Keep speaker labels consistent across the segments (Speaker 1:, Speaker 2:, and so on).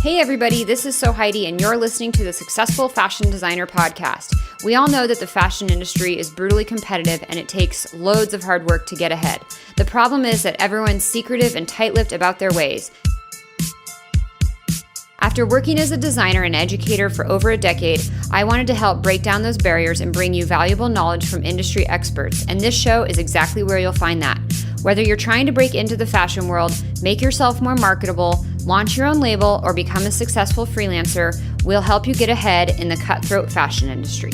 Speaker 1: Hey everybody, this is Heidi, and you're listening to the Successful Fashion Designer Podcast. We all know that the fashion industry is brutally competitive and it takes loads of hard work to get ahead. The problem is that everyone's secretive and tight-lipped about their ways. After working as a designer and educator for over a decade, I wanted to help break down those barriers and bring you valuable knowledge from industry experts, and this show is exactly where you'll find that. Whether you're trying to break into the fashion world, make yourself more marketable, launch your own label, or become a successful freelancer, we'll help you get ahead in the cutthroat fashion industry.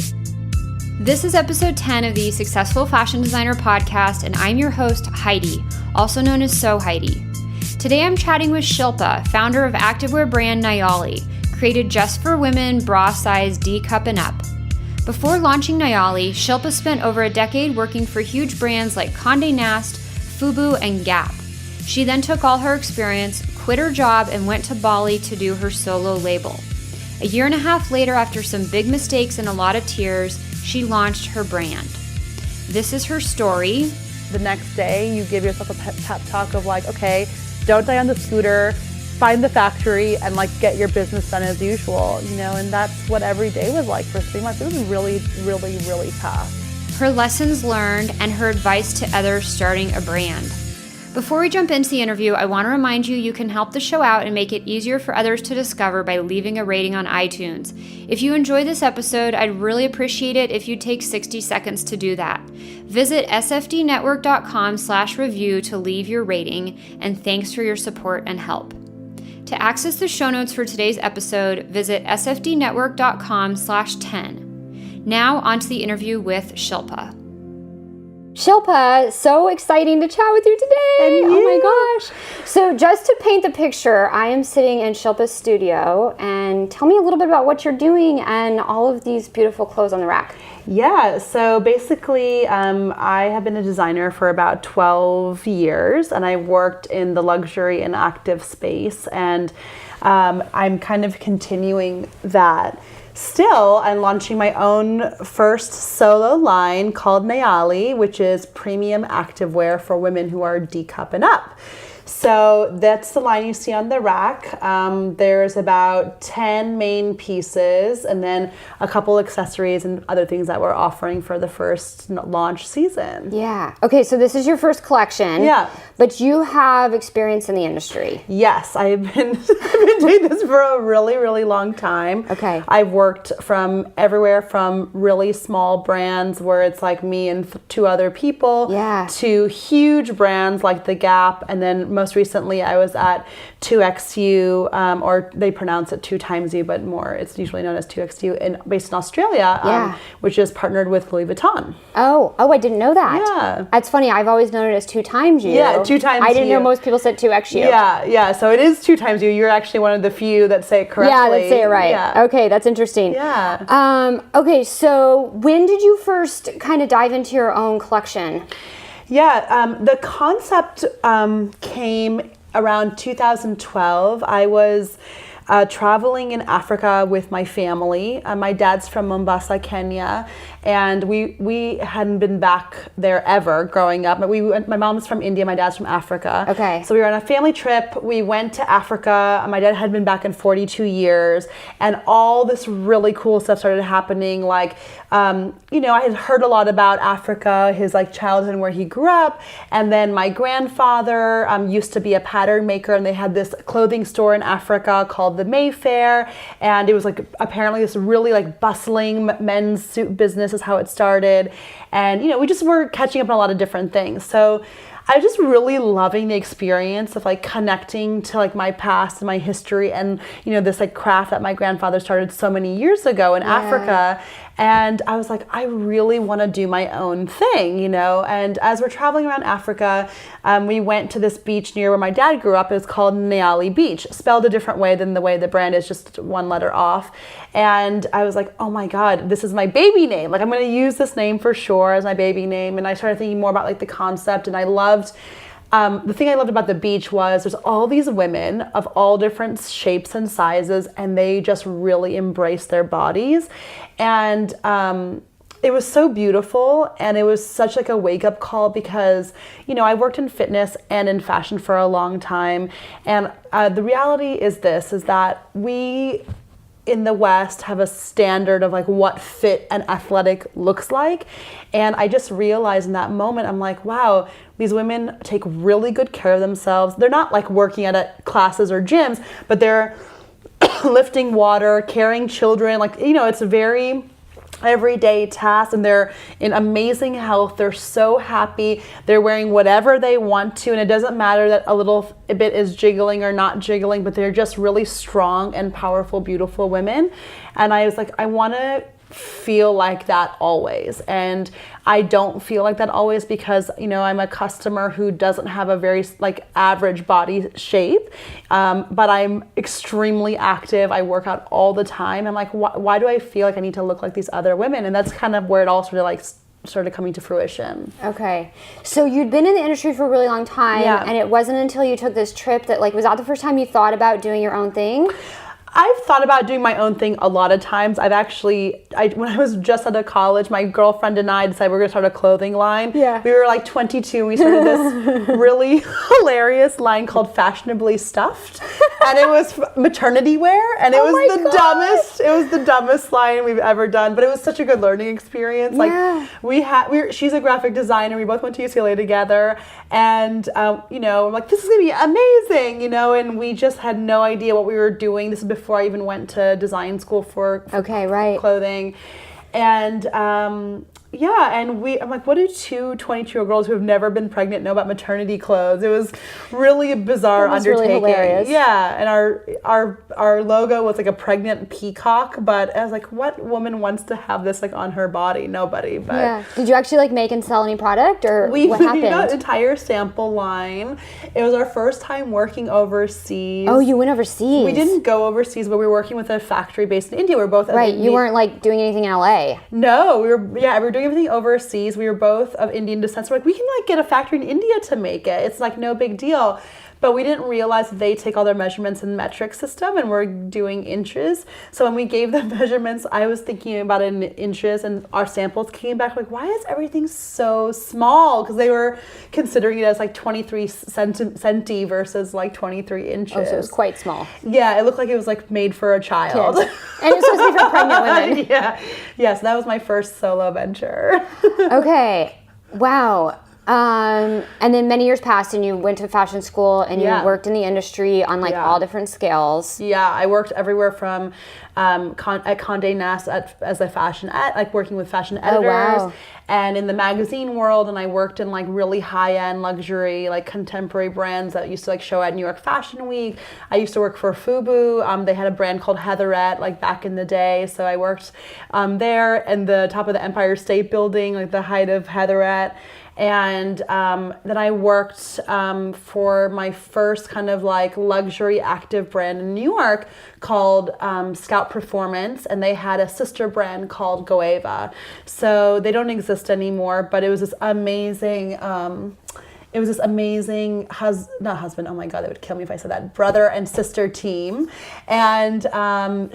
Speaker 1: This is episode 10 of the Successful Fashion Designer Podcast, and I'm your host, Heidi, also known as Heidi. Today I'm chatting with Shilpa, founder of activewear brand Nayali, created just for women, bra size D cup and up. Before launching Nayali, Shilpa spent over a decade working for huge brands like Conde Nast, Fubu, and Gap. She then took all her experience, quit her job, and went to Bali to do her solo label. A year and a half later, after some big mistakes and a lot of tears, she launched her brand. This is her story.
Speaker 2: The next day, you give yourself a pep talk of like, okay, don't die on the scooter, find the factory, and like get your business done as usual, you know, and that's what every day was like for 3 months. It was really, really, really tough.
Speaker 1: Her lessons learned and her advice to others starting a brand. Before we jump into the interview, I want to remind you can help the show out and make it easier for others to discover by leaving a rating on iTunes. If you enjoy this episode, I'd really appreciate it if you'd take 60 seconds to do that. Visit sfdnetwork.com/review to leave your rating, and thanks for your support and help. To access the show notes for today's episode, visit sfdnetwork.com/10. Now on to the interview with Shilpa. Shilpa, so exciting to chat with you today.
Speaker 2: And
Speaker 1: Oh my gosh. So just to paint the picture, I am sitting in Shilpa's studio, and tell me a little bit about what you're doing and all of these beautiful clothes on the rack.
Speaker 2: Yeah, so basically I have been a designer for about 12 years, and I worked in the luxury and active space, and I'm kind of continuing that. Still, I'm launching my own first solo line called Nayali, which is premium activewear for women who are D cup and up. So that's the line you see on the rack. There's about 10 main pieces and then a couple accessories and other things that we're offering for the first launch season.
Speaker 1: Yeah. Okay, so this is your first collection.
Speaker 2: Yeah.
Speaker 1: But you have experience in the industry.
Speaker 2: Yes, I've been doing this for a really, really long time.
Speaker 1: Okay.
Speaker 2: I've worked from everywhere from really small brands where it's like me and 2 other people to huge brands like the Gap, and then most recently I was at 2XU, or they pronounce it 2 times U, but more it's usually known as 2XU, based in Australia, which is partnered with Louis Vuitton.
Speaker 1: Oh, I didn't know that.
Speaker 2: Yeah.
Speaker 1: That's funny. I've always known it as 2 times U.
Speaker 2: Yeah, 2 times U.
Speaker 1: I didn't know most people said 2XU.
Speaker 2: Yeah. So it is 2 times U. You're actually one of the few that say it correctly.
Speaker 1: Yeah, that say it right.
Speaker 2: Yeah.
Speaker 1: Okay, that's interesting.
Speaker 2: Yeah.
Speaker 1: Okay, so when did you first kind of dive into your own collection?
Speaker 2: Yeah, the concept came around 2012. I was traveling in Africa with my family. My dad's from Mombasa, Kenya, and we hadn't been back there ever growing up. My mom's from India, my dad's from Africa.
Speaker 1: Okay.
Speaker 2: So we were on a family trip. We went to Africa. My dad had been back in 42 years, and all this really cool stuff started happening. Like, I had heard a lot about Africa, his like childhood and where he grew up, and then my grandfather used to be a pattern maker, and they had this clothing store in Africa called the Mayfair, and it was like apparently this really like bustling men's suit business is how it started. And we just were catching up on a lot of different things. So I was just really loving the experience of like connecting to like my past and my history and this like craft that my grandfather started so many years ago in Africa. And I was like, I really want to do my own thing, and as we're traveling around Africa, we went to this beach near where my dad grew up. It was called Nayali Beach, spelled a different way than the way the brand is, just 1 letter off. And I was like, oh my God, this is my baby name. Like, I'm going to use this name for sure as my baby name. And I started thinking more about like the concept, and I loved the thing I loved about the beach was there's all these women of all different shapes and sizes, and they just really embrace their bodies. And it was so beautiful, and it was such like a wake-up call because, you know, I worked in fitness and in fashion for a long time, and the reality is that we in the West have a standard of like what fit and athletic looks like. And I just realized in that moment, I'm like, wow, these women take really good care of themselves. They're not like working at classes or gyms, but they're lifting water, carrying children. Like, you know, it's a very everyday tasks, and they're in amazing health. They're so happy. They're wearing whatever they want to, and it doesn't matter that a little bit is jiggling or not jiggling, but they're just really strong and powerful, beautiful women. And I was like, I want to feel like that always, and I don't feel like that always because, you know, I'm a customer who doesn't have a very like average body shape, but I'm extremely active. I work out all the time. I'm like, why do I feel like I need to look like these other women? And that's kind of where it all started coming to fruition.
Speaker 1: Okay. So you'd been in the industry for a really long time, and it wasn't until you took this trip that, like, was that the first time you thought about doing your own thing?
Speaker 2: I've thought about doing my own thing a lot of times. When I was just out of college, my girlfriend and I decided we were going to start a clothing line. Yeah. We were like 22. We started this really hilarious line called Fashionably Stuffed. And it was maternity wear. And it was the dumbest line we've ever done. But it was such a good learning experience.
Speaker 1: Yeah.
Speaker 2: Like she's a graphic designer. We both went to UCLA together. And, you know, I'm like, this is going to be amazing, you know, and we just had no idea what we were doing. This is before I even went to design school for clothing. And I'm like, what do two 22-year-old girls who have never been pregnant know about maternity clothes? It was really a bizarre undertaking.
Speaker 1: Really hilarious.
Speaker 2: Yeah, and our logo was like a pregnant peacock, but I was like, what woman wants to have this like on her body? Nobody. But
Speaker 1: yeah. Did you actually like make and sell any product, or what happened? We
Speaker 2: got an entire sample line. It was our first time working overseas.
Speaker 1: Oh, you went overseas.
Speaker 2: We didn't go overseas, but we were working with a factory based in India. We were both
Speaker 1: right. You weren't like doing anything in LA.
Speaker 2: No, we were doing everything overseas. We were both of Indian descent. So we're like, we can like get a factory in India to make it. It's like no big deal. But we didn't realize that they take all their measurements in metric system, and we're doing inches. So when we gave them measurements, I was thinking about it in inches, and our samples came back like, why is everything so small? Because they were considering it as like 23 centi versus like 23 inches.
Speaker 1: Oh, so it was quite small.
Speaker 2: Yeah, it looked like it was like made for a child.
Speaker 1: Kids. And it's supposed to be for pregnant women.
Speaker 2: Yeah, so that was my first solo venture.
Speaker 1: Okay. Wow. And then many years passed, and you went to fashion school, and you worked in the industry on like all different scales. Yeah,
Speaker 2: I worked everywhere from at Conde Nast as a fashion like working with fashion editors, and in the magazine world, and I worked in like really high-end luxury like contemporary brands that used to like show at New York Fashion Week. I used to work for Fubu. They had a brand called Heatherette like back in the day, so I worked there in the top of the Empire State Building, like the height of Heatherette. And then I worked for my first kind of like luxury active brand in New York called Scout Performance, and they had a sister brand called Goeva. So they don't exist anymore, but it was this amazing not husband, oh my God, they would kill me if I said that, brother and sister team. And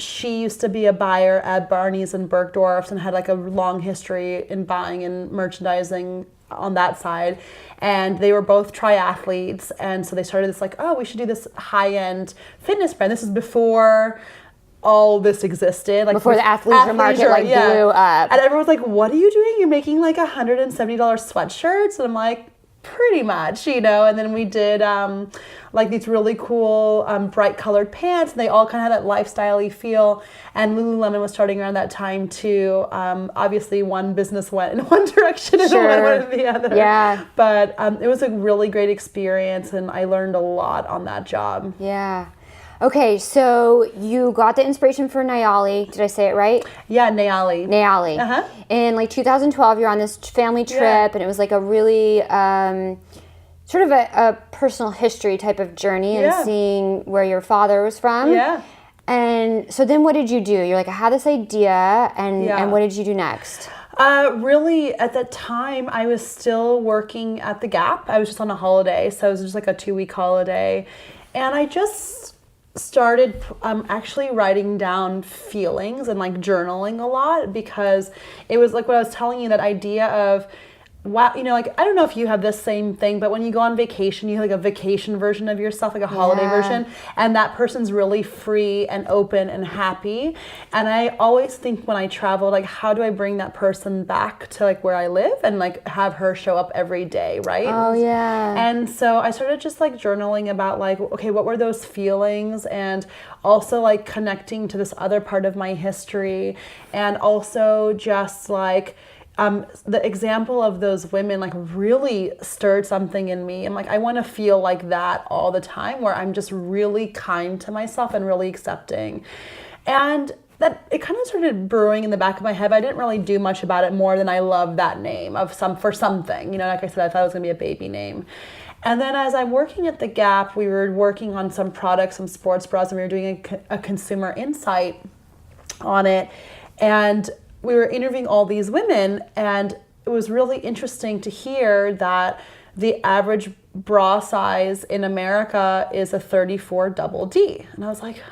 Speaker 2: she used to be a buyer at Barney's and Bergdorf's and had like a long history in buying and merchandising on that side. And they were both triathletes. And so they started this like, oh, we should do this high-end fitness brand. This is before all this existed, like
Speaker 1: before the athleisure market blew up.
Speaker 2: And everyone's like, what are you doing? You're making like $170 sweatshirts? And I'm like, pretty much, you know. And then we did like these really cool bright colored pants, and they all kind of had that lifestyle-y feel. And Lululemon was starting around that time too. Obviously one business went in one direction and one went in the other.
Speaker 1: Yeah.
Speaker 2: But it was a really great experience, and I learned a lot on that job.
Speaker 1: Yeah. Okay, so you got the inspiration for Nayali. Did I say it right?
Speaker 2: Yeah, Nayali.
Speaker 1: Nayali. Uh-huh. In like 2012, you're on this family trip, and it was like a really sort of a personal history type of journey, and seeing where your father was from.
Speaker 2: Yeah.
Speaker 1: And so then what did you do? You're like, I had this idea, and what did you do next?
Speaker 2: Really, at that time, I was still working at the Gap. I was just on a holiday, so it was just like a 2-week holiday. And I just started actually writing down feelings and like journaling a lot, because it was like what I was telling you, that idea of, wow, you know, like, I don't know if you have this same thing, but when you go on vacation, you have like a vacation version of yourself, like a holiday version, and that person's really free and open and happy. And I always think when I travel, like, how do I bring that person back to like where I live and like have her show up every day, right?
Speaker 1: Oh, yeah.
Speaker 2: And so I started just like journaling about like, okay, what were those feelings? And also like connecting to this other part of my history. And also just like, the example of those women like really stirred something in me. And like, I want to feel like that all the time, where I'm just really kind to myself and really accepting. And that it kind of started brewing in the back of my head. I didn't really do much about it more than I love that name for something, you know, like I said, I thought it was gonna be a baby name. And then as I'm working at the Gap, we were working on some products, some sports bras, and we were doing a consumer insight on it. And we were interviewing all these women, and it was really interesting to hear that the average bra size in America is a 34 double D. And I was like,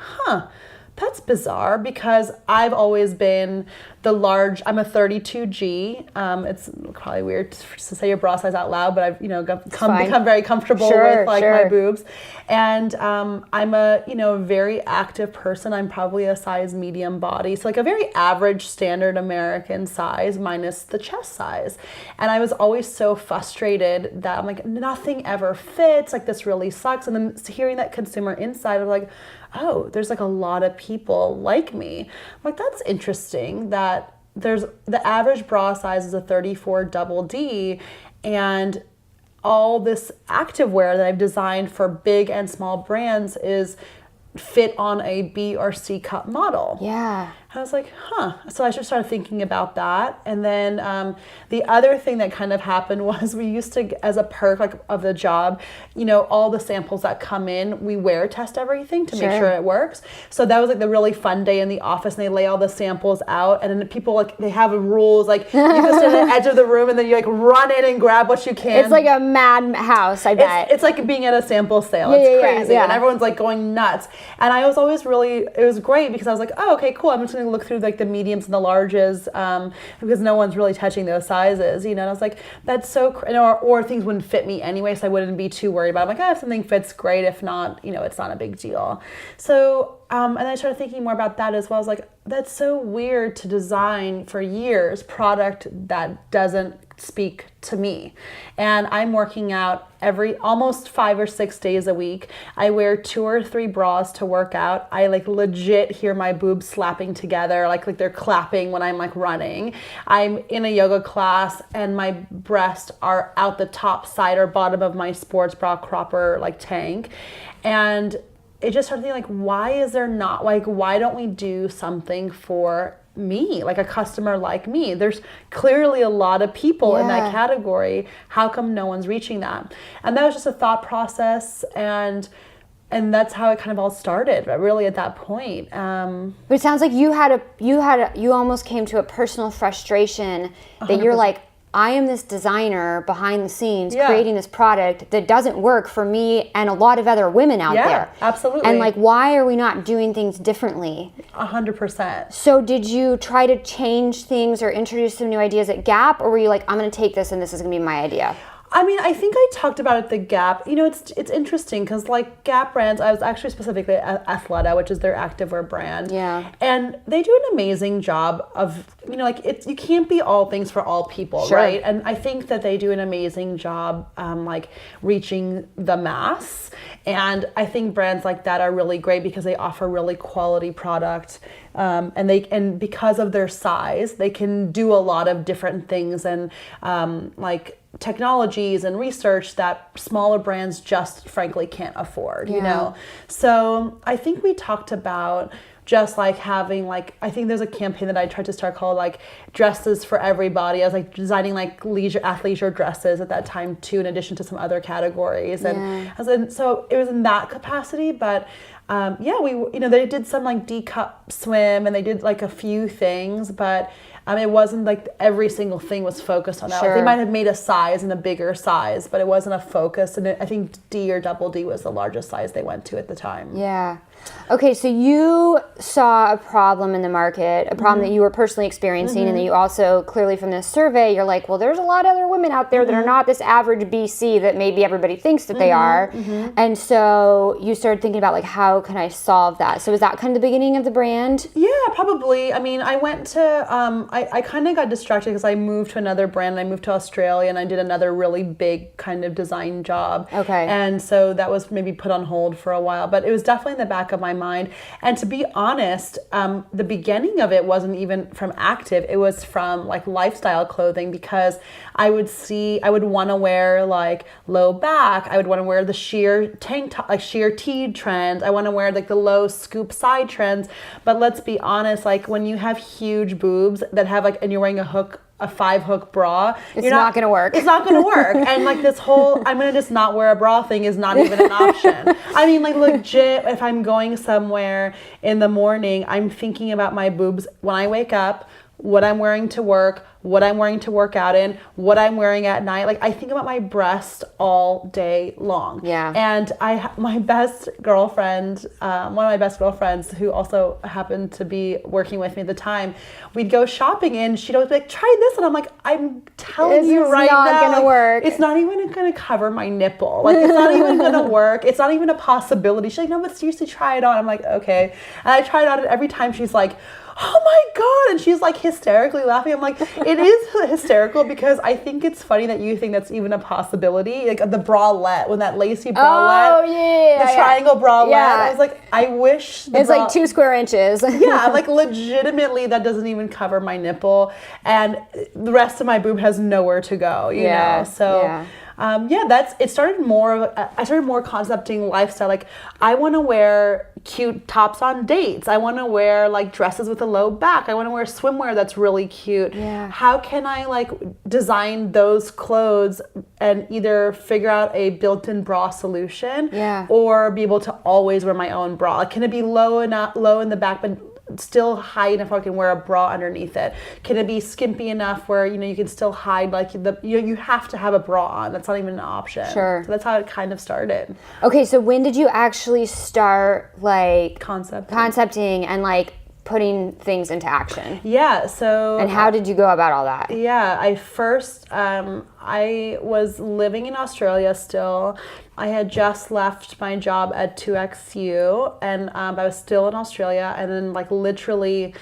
Speaker 2: that's bizarre, because I've always been I'm a 32G. It's probably weird to say your bra size out loud, but I've, you know, become very comfortable with like my boobs. And I'm a, you know, very active person. I'm probably a size medium body. So like a very average standard American size minus the chest size. And I was always so frustrated that I'm like, nothing ever fits. Like, this really sucks. And then hearing that consumer insight of like, oh, there's like a lot of people like me. I'm like, that's interesting that there's the average bra size is a 34 double D, and all this activewear that I've designed for big and small brands is fit on a B or C cup model.
Speaker 1: Yeah.
Speaker 2: I was like, So I just started thinking about that. And then the other thing that kind of happened was we used to, as a perk like of the job, you know, all the samples that come in, we wear test everything to make sure it works. So that was like the really fun day in the office, and they lay all the samples out, and then people like, they have rules, like you just sit at the edge of the room and then you like run in and grab what you can.
Speaker 1: It's like a madhouse, I bet.
Speaker 2: It's like being at a sample sale. It's crazy. And everyone's like going nuts. And I was always it was great, because I was like, oh, okay, cool. I'm just going to look through like the mediums and the larges, because no one's really touching those sizes, you know. And I was like, that's so or things wouldn't fit me anyway, so I wouldn't be too worried about it. I'm like, if something fits, great. If not, you know, it's not a big deal. So and I started thinking more about that as well. I was like, that's so weird to design for years product that doesn't speak to me. And I'm working out almost 5 or 6 days a week. I wear 2 or 3 bras to work out. I like legit hear my boobs slapping together, like they're clapping when I'm like running. I'm in a yoga class, and my breasts are out the top side or bottom of my sports bra cropper like tank. And it just started thinking, like, why don't we do something for me, like a customer like me? There's clearly a lot of people in that category. How come no one's reaching that? And that was just a thought process, and that's how it kind of all started, really, at that point. But
Speaker 1: it sounds like you almost came to a personal frustration that 100%. You're like, I am this designer behind the scenes creating this product that doesn't work for me and a lot of other women out there.
Speaker 2: Yeah, absolutely.
Speaker 1: And like, why are we not doing things differently?
Speaker 2: 100%.
Speaker 1: So did you try to change things or introduce some new ideas at Gap, or were you like, I'm going to take this and this is going to be my idea?
Speaker 2: I mean, I think I talked about it at the Gap. You know, it's interesting because like Gap brands, I was actually specifically at Athleta, which is their activewear brand.
Speaker 1: Yeah.
Speaker 2: And they do an amazing job of, you know, like you can't be all things for all people, right? And I think that they do an amazing job like reaching the mass. And I think brands like that are really great because they offer really quality product. And because of their size, they can do a lot of different things and like technologies and research that smaller brands just frankly can't afford, you know? So I think we talked about just like having like, I think there's a campaign that I tried to start called like dresses for everybody. I was like designing like athleisure dresses at that time too, in addition to some other categories. And so it was in that capacity, but we, you know, they did some like D-cup swim and they did like a few things, but It wasn't like every single thing was focused on that. Like, they might have made a size and a bigger size, but it wasn't a focus. And I think D or double D was the largest size they went to at the time.
Speaker 1: Yeah. Okay, so you saw a problem in the market, a problem that you were personally experiencing, and that you also, clearly from this survey, you're like, well, there's a lot of other women out there that are not this average BC that maybe everybody thinks that they are. And so you started thinking about, like, how can I solve that? So was that kind of the beginning of the brand?
Speaker 2: Yeah, probably. I mean, I went to, I kind of got distracted because I moved to another brand. I moved to Australia and I did another really big kind of design job.
Speaker 1: Okay.
Speaker 2: And so that was maybe put on hold for a while, but it was definitely in the back of my mind. And to be honest, the beginning of it wasn't even from active. It was from like lifestyle clothing, because I would want to wear like low back. I would want to wear the sheer tank top, like sheer tee trends. I want to wear like the low scoop side trends. But let's be honest, like when you have huge boobs that have like, and you're wearing a 5-hook bra,
Speaker 1: it's not going to work.
Speaker 2: It's not going to work. And like this whole, I'm going to just not wear a bra thing is not even an option. I mean, like legit, if I'm going somewhere in the morning, I'm thinking about my boobs when I wake up, what I'm wearing to work, what I'm wearing to work out in, what I'm wearing at night. Like I think about my breast all day long.
Speaker 1: Yeah.
Speaker 2: And my best girlfriend, one of my best girlfriends who also happened to be working with me at the time, we'd go shopping and she'd always be like, try this. And I'm like, I'm telling you right now.
Speaker 1: It's not going to work.
Speaker 2: It's not even going to cover my nipple. Like it's not even going to work. It's not even a possibility. She's like, no, but seriously, try it on. I'm like, okay. And I tried it on, and every time she's like, oh my God. And she's like hysterically laughing. I'm like, it is hysterical because I think it's funny that you think that's even a possibility. Like the bralette, when that lacy bralette, the triangle bralette. I was like, I wish.
Speaker 1: It's like 2 square inches.
Speaker 2: Yeah, like legitimately that doesn't even cover my nipple. And the rest of my boob has nowhere to go, you know? So. I started more concepting lifestyle. Like I want to wear cute tops on dates. I want to wear like dresses with a low back. I want to wear swimwear that's really cute.
Speaker 1: Yeah.
Speaker 2: How can I like design those clothes and either figure out a built-in bra solution or be able to always wear my own bra? Like, can it be low in the back but still high enough where I can wear a bra underneath it? Can it be skimpy enough where you can still hide like you have to have a bra on? That's not even an option.
Speaker 1: Sure.
Speaker 2: So that's how it kind of started.
Speaker 1: Okay, so when did you actually start like concepting and like putting things into action?
Speaker 2: Yeah, so...
Speaker 1: And how did you go about all that?
Speaker 2: Yeah, I first, I was living in Australia still. I had just left my job at 2XU, and I was still in Australia, and then like literally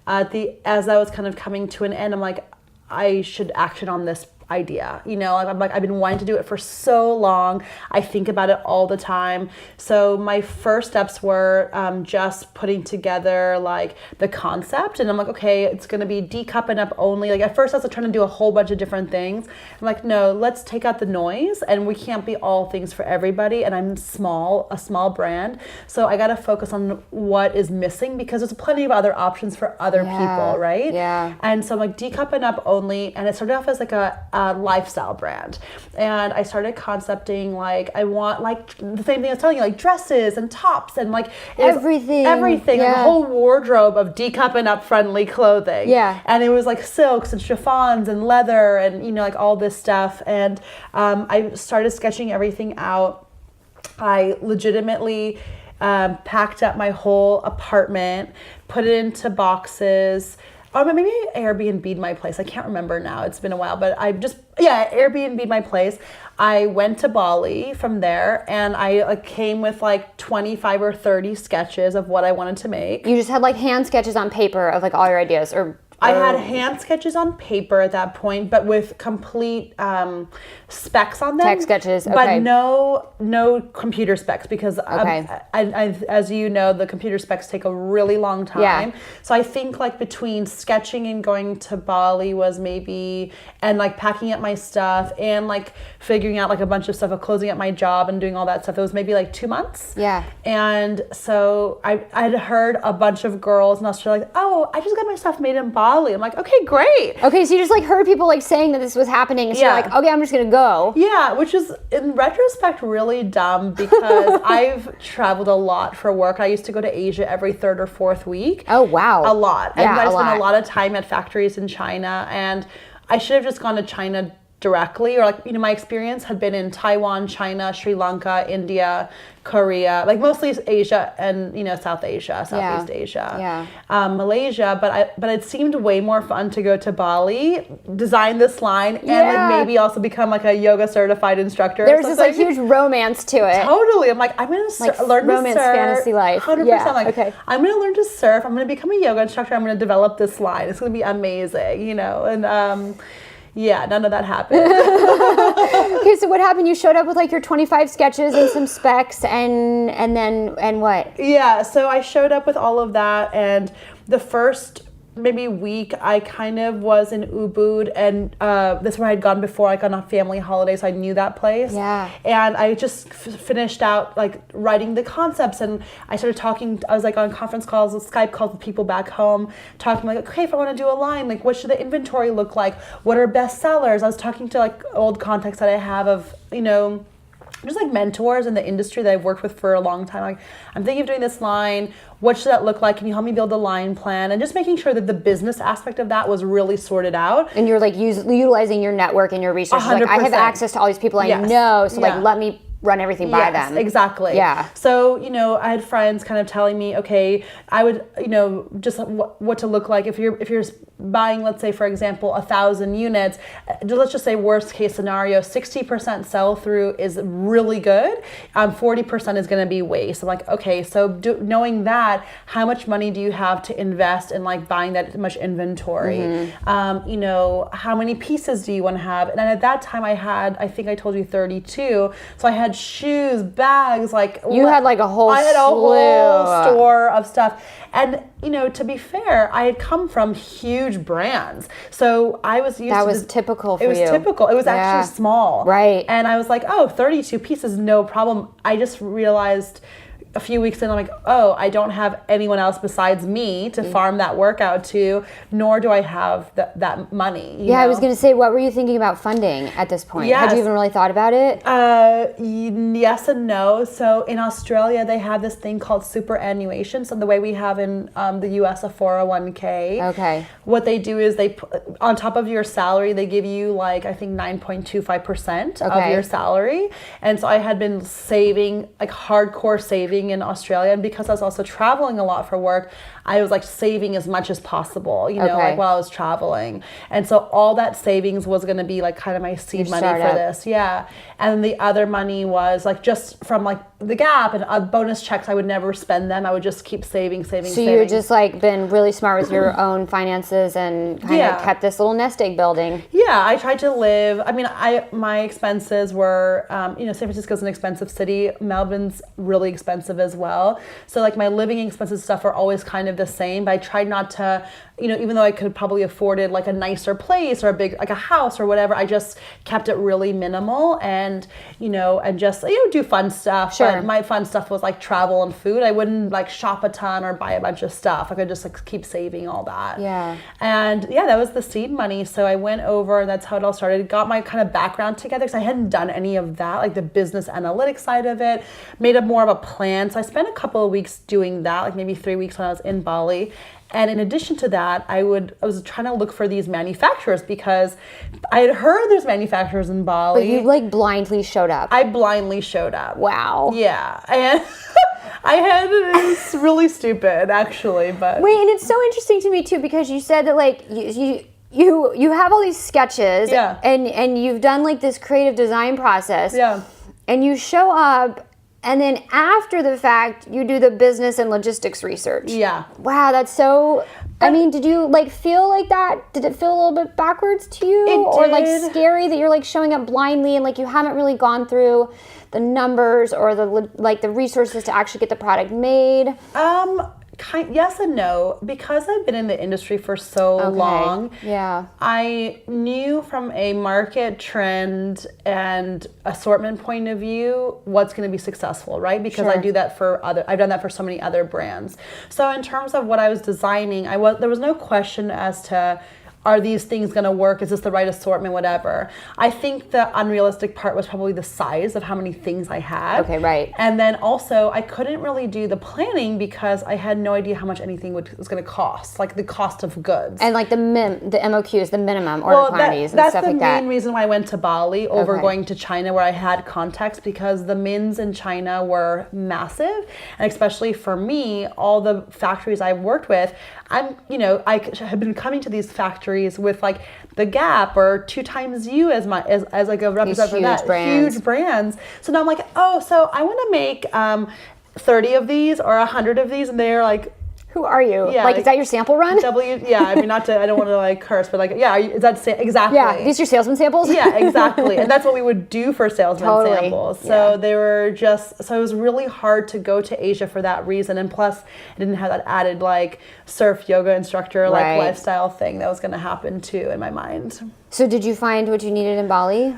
Speaker 2: as I was kind of coming to an end, I'm like, I should action on this idea. I'm like, I've been wanting to do it for so long. I think about it all the time. So my first steps were just putting together like the concept, and I'm like, okay, it's going to be D cup and up only. Like at first I was trying to do a whole bunch of different things. I'm like, no, let's take out the noise, and we can't be all things for everybody. And I'm a small brand. So I got to focus on what is missing, because there's plenty of other options for other people, right?
Speaker 1: Yeah.
Speaker 2: And so I'm like, D cup and up only. And it started off as like a lifestyle brand, and I started concepting like I want like the same thing I was telling you, like dresses and tops and like
Speaker 1: everything
Speaker 2: like a whole wardrobe of D cup and up friendly clothing. And it was like silks and chiffons and leather and like all this stuff. And I started sketching everything out. I legitimately packed up my whole apartment, put it into boxes. Or maybe I Airbnb'd my place. I can't remember now. It's been a while, but I Airbnb'd my place. I went to Bali from there, and I came with like 25 or 30 sketches of what I wanted to make.
Speaker 1: You just had like hand sketches on paper of like all your ideas, or
Speaker 2: I had hand sketches on paper at that point, but with complete specs on them.
Speaker 1: Text sketches, okay.
Speaker 2: But no computer specs, because as you know, the computer specs take a really long time.
Speaker 1: Yeah.
Speaker 2: So I think like between sketching and going to Bali was maybe, and like packing up my stuff and like figuring out like a bunch of stuff of closing up my job and doing all that stuff, it was maybe like 2 months. Yeah. And so I'd heard a bunch of girls in Australia like, oh, I just got my stuff made in Bali. Bali. I'm like, okay, great.
Speaker 1: Okay, so you just like heard people like saying that this was happening, and so you're like, okay, I'm just gonna go.
Speaker 2: Yeah, which is in retrospect really dumb because I've traveled a lot for work. I used to go to Asia every 3rd or 4th week.
Speaker 1: Oh wow,
Speaker 2: a lot.
Speaker 1: Yeah,
Speaker 2: and I spent
Speaker 1: lot.
Speaker 2: a lot of time at factories in China, and I should have just gone to China directly, or like, my experience had been in Taiwan, China, Sri Lanka, India, Korea, like mostly Asia and South Asia, Southeast Asia, Malaysia. But it seemed way more fun to go to Bali, design this line, and like maybe also become like a yoga certified instructor.
Speaker 1: There's this like huge romance to it.
Speaker 2: Totally, I'm like, I'm gonna learn to surf.
Speaker 1: Fantasy life.
Speaker 2: 100%. Like, okay, I'm gonna learn to surf. I'm gonna become a yoga instructor. I'm gonna develop this line. It's gonna be amazing, and. Yeah, none of that happened.
Speaker 1: Okay, so what happened? You showed up with like your 25 sketches and some specs, and then what?
Speaker 2: Yeah, so I showed up with all of that, and the first maybe week I kind of was in Ubud, and this is where I'd gone before, like on a family holiday, so I knew that place.
Speaker 1: Yeah.
Speaker 2: And I just finished out like writing the concepts, and I started talking. I was like on conference calls, Skype calls with people back home, talking like, okay, if I want to do a line, like what should the inventory look like? What are best sellers? I was talking to like old contacts that I have of, just like mentors in the industry that I've worked with for a long time. Like, I'm thinking of doing this line. What should that look like? Can you help me build a line plan? And just making sure that the business aspect of that was really sorted out.
Speaker 1: And you're like utilizing your network and your resources.
Speaker 2: 100%.
Speaker 1: Like, I have access to all these people I know, so like let me run everything by them.
Speaker 2: Exactly.
Speaker 1: Yeah.
Speaker 2: So, I had friends kind of telling me, okay, I would, just what to look like if you're buying, let's say, for example, 1,000 units, let's just say worst case scenario, 60% sell through is really good. 40% is going to be waste. I'm like, okay, so knowing that, how much money do you have to invest in like buying that much inventory?
Speaker 1: Mm-hmm.
Speaker 2: How many pieces do you want to have? And at that time I think I told you 32. So I had shoes, bags, like
Speaker 1: you had like a whole
Speaker 2: store of stuff. And to be fair, I had come from huge brands, so I was used.
Speaker 1: That was typical for you.
Speaker 2: It was typical. It was actually small,
Speaker 1: right?
Speaker 2: And I was like, oh, 32 pieces, no problem. I just realized a few weeks in, I'm like, oh, I don't have anyone else besides me to farm that workout to, nor do I have that money. You know?
Speaker 1: I was going to say, what were you thinking about funding at this point?
Speaker 2: Yes.
Speaker 1: Had you even really thought about it?
Speaker 2: Yes and no. So in Australia, they have this thing called superannuation. So the way we have in the US a 401k.
Speaker 1: Okay.
Speaker 2: What they do is they, on top of your salary, they give you like, I think 9.25% of your salary. And so I had been saving, like hardcore saving in Australia, and because I was also traveling a lot for work, I was like saving as much as possible, like while I was traveling. And so all that savings was going to be like kind of my seed money for this. Yeah. And the other money was like just from like the Gap and bonus checks. I would never spend them. I would just keep saving. So
Speaker 1: you're just like been really smart with your own finances and kind of kept this little nest egg building.
Speaker 2: Yeah. I tried to live. I mean, my expenses were, San Francisco's an expensive city. Melbourne's really expensive as well. So like my living expenses stuff are always kind of the same, but I tried not to, even though I could probably afford it like a nicer place or a big, like a house or whatever, I just kept it really minimal and, and just, do fun stuff.
Speaker 1: Sure.
Speaker 2: But my fun stuff was like travel and food. I wouldn't like shop a ton or buy a bunch of stuff. I could just like keep saving all that.
Speaker 1: Yeah.
Speaker 2: And that was the seed money. So I went over, and that's how it all started. Got my kind of background together because I hadn't done any of that, like the business analytics side of it, made up more of a plan. So I spent a couple of weeks doing that, like maybe 3 weeks when I was in Bali. And in addition to that, I was trying to look for these manufacturers because I had heard there's manufacturers in Bali.
Speaker 1: But you like blindly showed up.
Speaker 2: I blindly showed up.
Speaker 1: Wow.
Speaker 2: Yeah. And it's really stupid actually, but.
Speaker 1: Wait, and it's so interesting to me too because you said that like you have all these sketches and you've done like this creative design process.
Speaker 2: Yeah.
Speaker 1: And you show up. And then after the fact, you do the business and logistics research.
Speaker 2: Yeah.
Speaker 1: Wow, that's so... I mean, did you like feel like that? Did it feel a little bit backwards to you?
Speaker 2: It
Speaker 1: or
Speaker 2: did.
Speaker 1: like scary that you're like showing up blindly and like you haven't really gone through the numbers or the resources to actually get the product made?
Speaker 2: Yes and no. Because I've been in the industry for so long, I knew from a market trend and assortment point of view what's going to be successful, right? Because I do that I've done that for so many other brands. So in terms of what I was designing, there was no question as to, are these things going to work? Is this the right assortment? Whatever. I think the unrealistic part was probably the size of how many things I had.
Speaker 1: Okay, right.
Speaker 2: And then also, I couldn't really do the planning because I had no idea how much anything was going to cost, like the cost of goods.
Speaker 1: And like the MOQs, the minimum order quantities and stuff like that.
Speaker 2: That's the main reason why I went to Bali over going to China, where I had context, because the mins in China were massive. And especially for me, all the factories I've worked with, I have been coming to these factories with like the Gap or 2XU as like a representative for that. Huge brands. So now I'm like, so I want to make 30 of these or 100 of these, and they're like,
Speaker 1: who are you?
Speaker 2: Yeah,
Speaker 1: like, is that your sample run?
Speaker 2: I mean, I don't want to like curse, but like, is that exactly?
Speaker 1: Yeah, these are your salesman samples?
Speaker 2: Yeah, exactly. And that's what we would do for salesman samples. So they were so it was really hard to go to Asia for that reason. And plus, I didn't have that added like surf yoga instructor, like lifestyle thing that was going to happen too in my mind.
Speaker 1: So did you find what you needed in Bali?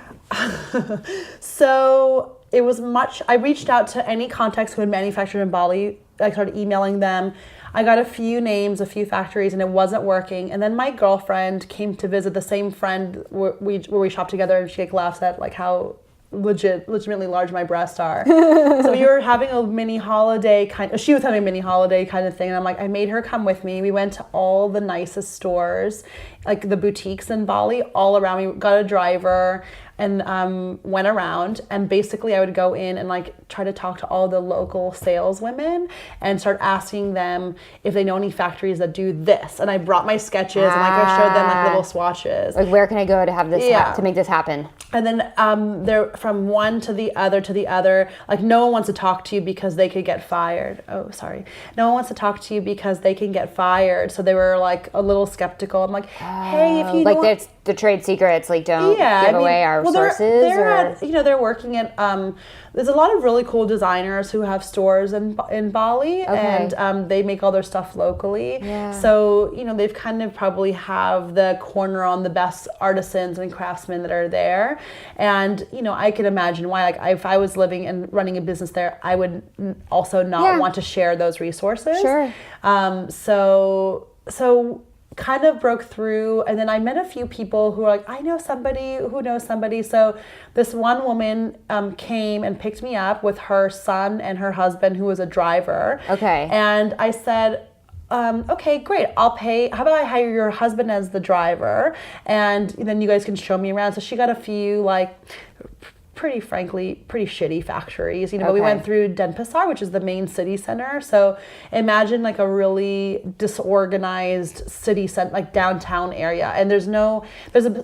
Speaker 2: So it was I reached out to any contacts who had manufactured in Bali. I started emailing them. I got a few names, a few factories, and it wasn't working. And then my girlfriend came to visit, the same friend where we shop together, and she like laughs at like how legitimately large my breasts are. So we were having a mini holiday she was having a mini holiday kind of thing, and I'm like, I made her come with me. We went to all the nicest stores, like the boutiques in Bali, all around. We got a driver and went around, and basically I would go in and like try to talk to all the local saleswomen and start asking them if they know any factories that do this. And I brought my sketches and like I showed them like little swatches.
Speaker 1: Like, where can I go to have this to make this happen?
Speaker 2: And then they're from one to the other. Like, no one wants to talk to you because they could get fired. Oh, sorry. No one wants to talk to you because they can get fired. So they were like a little skeptical. I'm like, hey, if you
Speaker 1: like that's the trade secrets, like don't give away our sources.
Speaker 2: They're working at there's a lot of really cool designers who have stores in Bali, and they make all their stuff locally. Yeah. So they've kind of probably have the corner on the best artisans and craftsmen that are there, and I could imagine why. Like, if I was living and running a business there, I would also not want to share those resources.
Speaker 1: Sure.
Speaker 2: So kind of broke through, and then I met a few people who were like, I know somebody who knows somebody. So this one woman came and picked me up with her son and her husband, who was a driver. Okay. And I said, okay, great. I'll pay. How about I hire your husband as the driver, and then you guys can show me around. So she got a few like pretty shitty factories, but we went through Denpasar, which is the main city center. So imagine like a really disorganized city center, like downtown area. And there's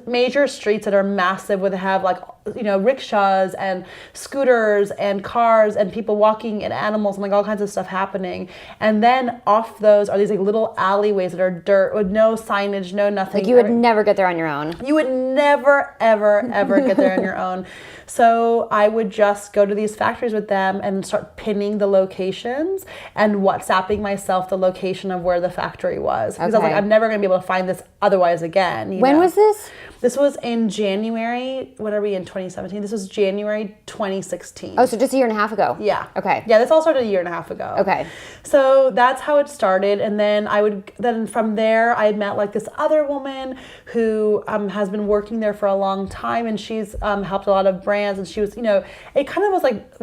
Speaker 2: major streets that are massive where they have like, rickshaws and scooters and cars and people walking and animals and like all kinds of stuff happening. And then off those are these like little alleyways that are dirt with no signage, no nothing.
Speaker 1: Like you would never get there on your own.
Speaker 2: You would never, ever, ever get there on your own. So I would just go to these factories with them and start pinning the locations and WhatsApping myself the location of where the factory was. Because I was like, I'm never going to be able to find this otherwise again.
Speaker 1: When was this?
Speaker 2: This was in January, what are we in 2017? This was January 2016.
Speaker 1: Oh, so just a year and a half ago?
Speaker 2: Yeah.
Speaker 1: Okay.
Speaker 2: Yeah, this all started a year and a half ago.
Speaker 1: Okay.
Speaker 2: So that's how it started. And then from there, I met like this other woman who has been working there for a long time, and she's helped a lot of brands. And she was, it kind of was like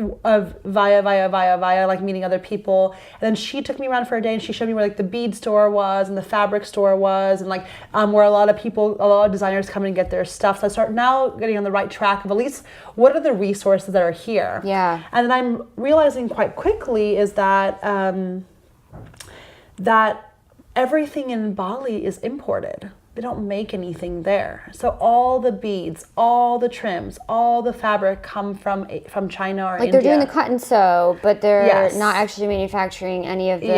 Speaker 2: via, like meeting other people. And then she took me around for a day and she showed me where like the bead store was and the fabric store was, and like where a lot of designers come and get their stuff. So I start now getting on the right track of at least what are the resources that are here.
Speaker 1: Yeah.
Speaker 2: And then I'm realizing quite quickly is that that everything in Bali is imported. They don't make anything there. So all the beads, all the trims, all the fabric come from China or India.
Speaker 1: Like they're doing the cut and sew, but they're not actually manufacturing any of the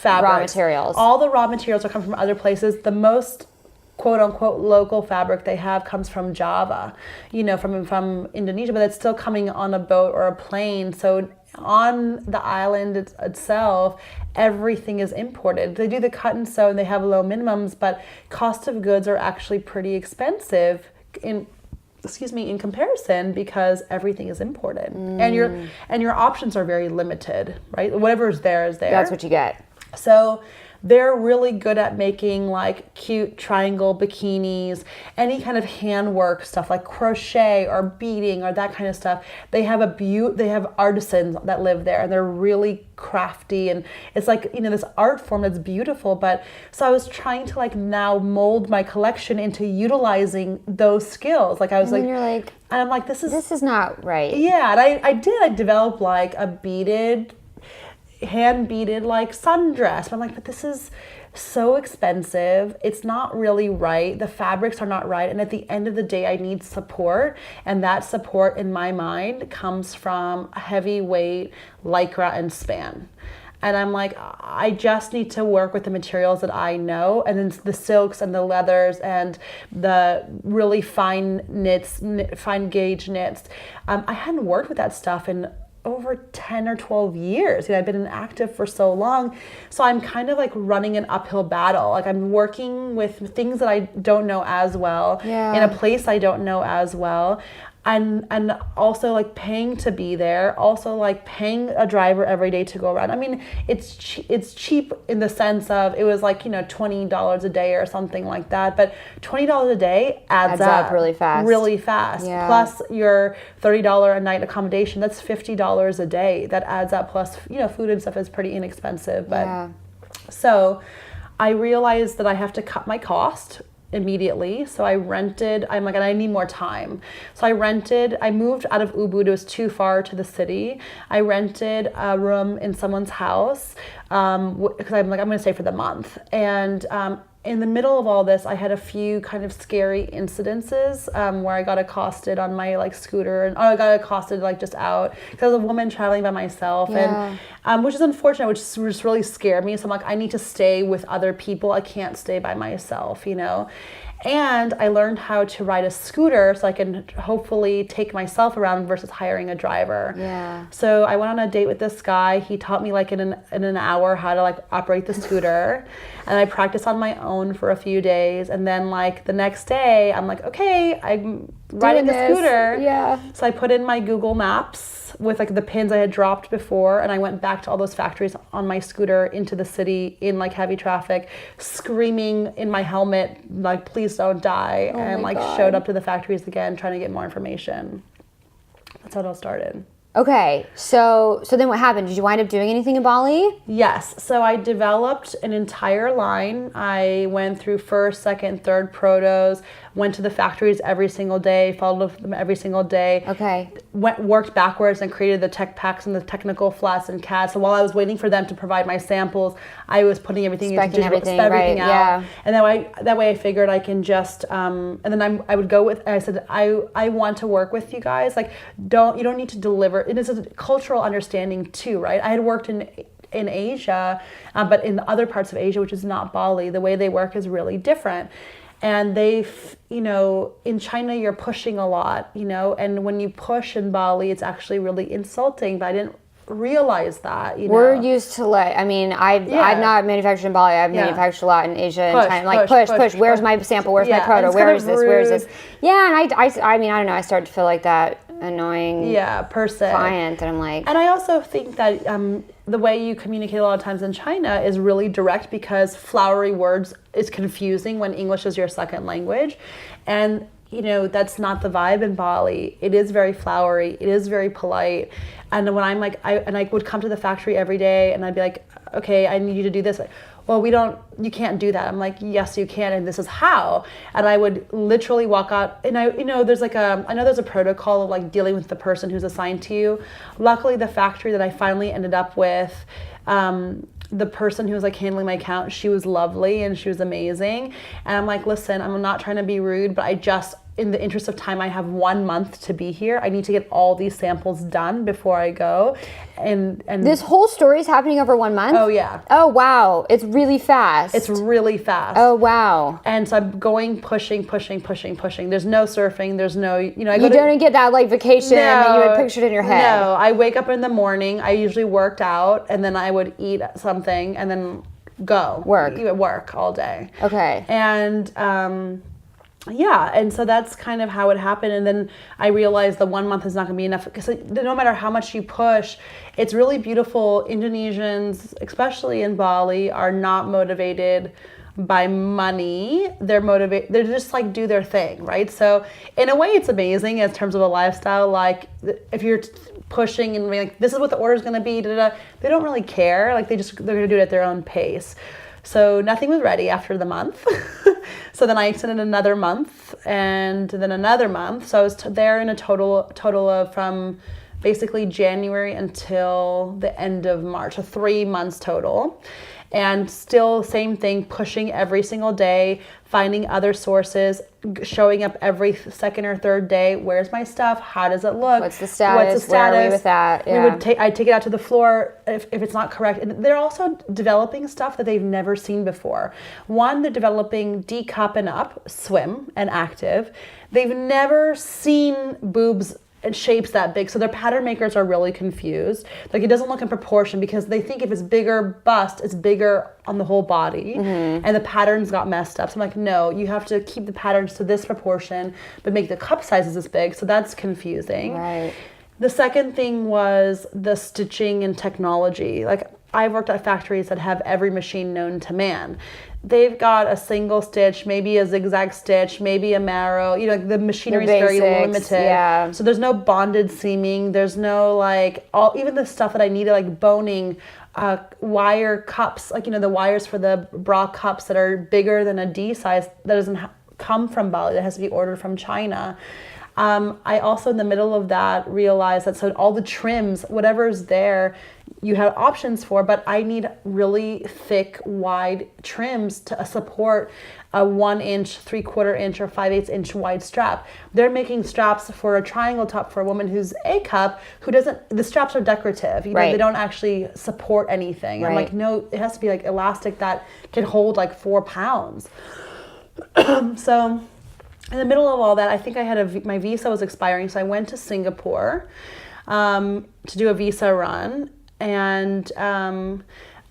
Speaker 1: raw materials.
Speaker 2: All the raw materials are come from other places. The most quote unquote local fabric they have comes from Java, from Indonesia, but it's still coming on a boat or a plane. So on the island itself, everything is imported. They do the cut and sew and they have low minimums, but cost of goods are actually pretty expensive in comparison, because everything is imported. And your options are very limited, right? Whatever is there.
Speaker 1: That's what you get.
Speaker 2: So they're really good at making like cute triangle bikinis, any kind of handwork stuff like crochet or beading or that kind of stuff. They have they have artisans that live there, and they're really crafty, and it's like, you know, this art form that's beautiful. But so I was trying to like now mold my collection into utilizing those skills. Like I was
Speaker 1: and you're like,
Speaker 2: and I'm like, this is not
Speaker 1: right.
Speaker 2: Yeah, and I developed like a hand beaded like sundress. But I'm like, but this is so expensive. It's not really right. The fabrics are not right. And at the end of the day, I need support. And that support in my mind comes from heavyweight lycra and span. And I'm like, I just need to work with the materials that I know, and then the silks and the leathers and the really fine knits, fine gauge knits. I hadn't worked with that stuff in over 10 or 12 years. You know, I've been inactive for so long. So I'm kind of like running an uphill battle. Like I'm working with things that I don't know as well, in a place I don't know as well. And also like paying to be there, also like paying a driver every day to go around. I mean, it's cheap in the sense of it was like, you know, $20 a day or something like that. But $20 a day adds up
Speaker 1: really fast.
Speaker 2: Really fast.
Speaker 1: Yeah.
Speaker 2: Plus your $30 a night accommodation, that's $50 a day. That adds up. Plus, you know, food and stuff is pretty inexpensive. But so I realized that I have to cut my cost immediately. So I rented, I'm like, and I need more time. So I moved out of Ubud. It was too far to the city. I rented a room in someone's house because I'm like, I'm going to stay for the month. And in the middle of all this, I had a few kind of scary incidences where I got accosted on my like scooter, and I got accosted like just out because I was a woman traveling by myself, and which is unfortunate, which just really scared me. So I'm like, I need to stay with other people. I can't stay by myself, you know. And I learned how to ride a scooter so I can hopefully take myself around versus hiring a driver.
Speaker 1: Yeah.
Speaker 2: So I went on a date with this guy. He taught me like in an hour how to like operate the scooter. And I practiced on my own for a few days. And then like the next day, I'm like, okay, I'm riding the scooter.
Speaker 1: Yeah.
Speaker 2: So I put in my Google Maps with like the pins I had dropped before, and I went back to all those factories on my scooter into the city in like heavy traffic, screaming in my helmet like, please don't die, and like showed up to the factories again trying to get more information. That's how it all started.
Speaker 1: Okay, so then what happened? Did you wind up doing anything in Bali?
Speaker 2: Yes, so I developed an entire line. I went through first, second, third protos, went to the factories every single day, followed them every single day.
Speaker 1: Okay.
Speaker 2: Worked backwards and created the tech packs and the technical flats and CAD. So while I was waiting for them to provide my samples, I was putting everything into digital, everything out.
Speaker 1: Yeah.
Speaker 2: And that way I figured I can just, and then I would go with, I said, I want to work with you guys. Like, you don't need to deliver. It is a cultural understanding too, right? I had worked in Asia, but in other parts of Asia, which is not Bali, the way they work is really different. And in China, you're pushing a lot, and when you push in Bali, it's actually really insulting, but I didn't realize that,
Speaker 1: We're used to I've not manufactured in Bali. I've manufactured a lot in Asia and China. Like, push. Where's my sample? Where's my proto? Where is this? Where is this? Yeah, and I don't know. I started to feel like that annoying
Speaker 2: person
Speaker 1: client, and I'm like...
Speaker 2: And I also think that the way you communicate a lot of times in China is really direct, because flowery words is confusing when English is your second language. And, that's not the vibe in Bali. It is very flowery. It is very polite. And when I'm like, I would come to the factory every day and I'd be like, okay, I need you to do this. Well, you can't do that. I'm like, yes, you can, and this is how. And I would literally walk out, and I know there's a protocol of like dealing with the person who's assigned to you. Luckily, the factory that I finally ended up with, the person who was like handling my account, she was lovely and she was amazing. And I'm like, listen, I'm not trying to be rude, but in the interest of time, I have 1 month to be here. I need to get all these samples done before I go. And
Speaker 1: this whole story is happening over 1 month?
Speaker 2: Oh, yeah.
Speaker 1: Oh, wow. It's really fast.
Speaker 2: It's really fast.
Speaker 1: Oh, wow.
Speaker 2: And so I'm going, pushing. There's no surfing. There's no, you know,
Speaker 1: you don't get that like vacation that you had pictured in your head.
Speaker 2: No, I wake up in the morning. I usually worked out, and then I would eat something, and then go work all day.
Speaker 1: Okay.
Speaker 2: And yeah, and so that's kind of how it happened. And then I realized the 1 month is not going to be enough, because no matter how much you push, it's really beautiful. Indonesians, especially in Bali, are not motivated by money. They're motivated. They're just like do their thing, right? So in a way, it's amazing in terms of a lifestyle. Like if you're pushing and being like, this is what the order is going to be, they don't really care. Like they're going to do it at their own pace. So nothing was ready after the month. So then I extended another month, and then another month. So I was there in a total of from basically January until the end of March, so 3 months total. And still same thing, pushing every single day, finding other sources, showing up every second or third day. Where's my stuff? How does it look?
Speaker 1: What's the status? Where are we with that? Yeah.
Speaker 2: I'd take it out to the floor if it's not correct. And they're also developing stuff that they've never seen before. One, they're developing D-cup and up, swim and active. They've never seen boobs and shapes that big, so their pattern makers are really confused. Like it doesn't look in proportion, because they think if it's bigger bust, it's bigger on the whole body, and the patterns got messed up. So I'm like, no, you have to keep the patterns to this proportion, but make the cup sizes this big. So that's confusing.
Speaker 1: Right.
Speaker 2: The second thing was the stitching and technology. Like I've worked at factories that have every machine known to man. They've got a single stitch, maybe a zigzag stitch, maybe a marrow. You know, the machinery is very limited.
Speaker 1: Yeah.
Speaker 2: So there's no bonded seaming. There's no like even the stuff that I needed, like boning, wire cups, like, you know, the wires for the bra cups that are bigger than a D size, that doesn't come from Bali. That has to be ordered from China. I also, in the middle of that, realized that so all the trims, whatever's there, you have options for, but I need really thick, wide trims to support a 1 inch, 3/4 inch, or 5/8 inch wide strap. They're making straps for a triangle top for a woman who's A cup, who doesn't, the straps are decorative, you know, they don't actually support anything. I'm like, no, it has to be like elastic that can hold like 4 pounds. So in the middle of all that, I think I had my visa was expiring, so I went to Singapore to do a visa run, and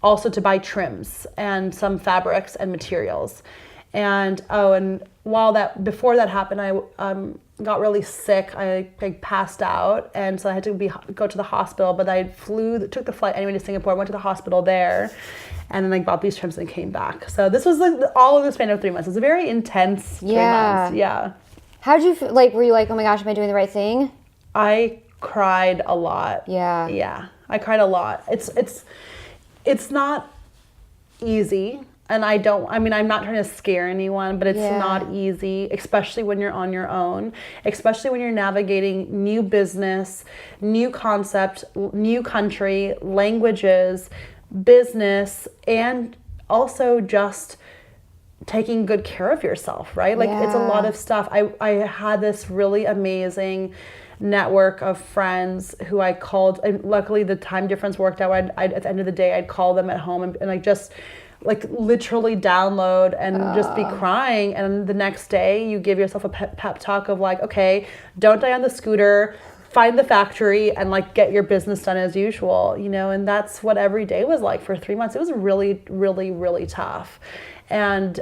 Speaker 2: also to buy trims and some fabrics and materials. And before that happened, I got really sick. I passed out, and so I had to go to the hospital. But I took the flight anyway to Singapore. Went to the hospital there, and then I bought these trims and came back. So this was like all of the span of 3 months. It was a very intense 3 months. Yeah.
Speaker 1: How did you feel? Like, were you like, oh my gosh, am I doing the right thing?
Speaker 2: I cried a lot.
Speaker 1: Yeah.
Speaker 2: Yeah, I cried a lot. It's not easy. And I'm not trying to scare anyone, but it's not easy, especially when you're on your own, especially when you're navigating new business, new concept, new country, languages, business, and also just taking good care of yourself, right? Like it's a lot of stuff. I had this really amazing network of friends who I called, and luckily the time difference worked out. At the end of the day, I'd call them at home and like just like literally download and just be crying. And the next day you give yourself a pep talk of like, okay, don't die on the scooter, find the factory, and like get your business done as usual, you know. And that's what every day was like for 3 months. It was really, really, really tough. And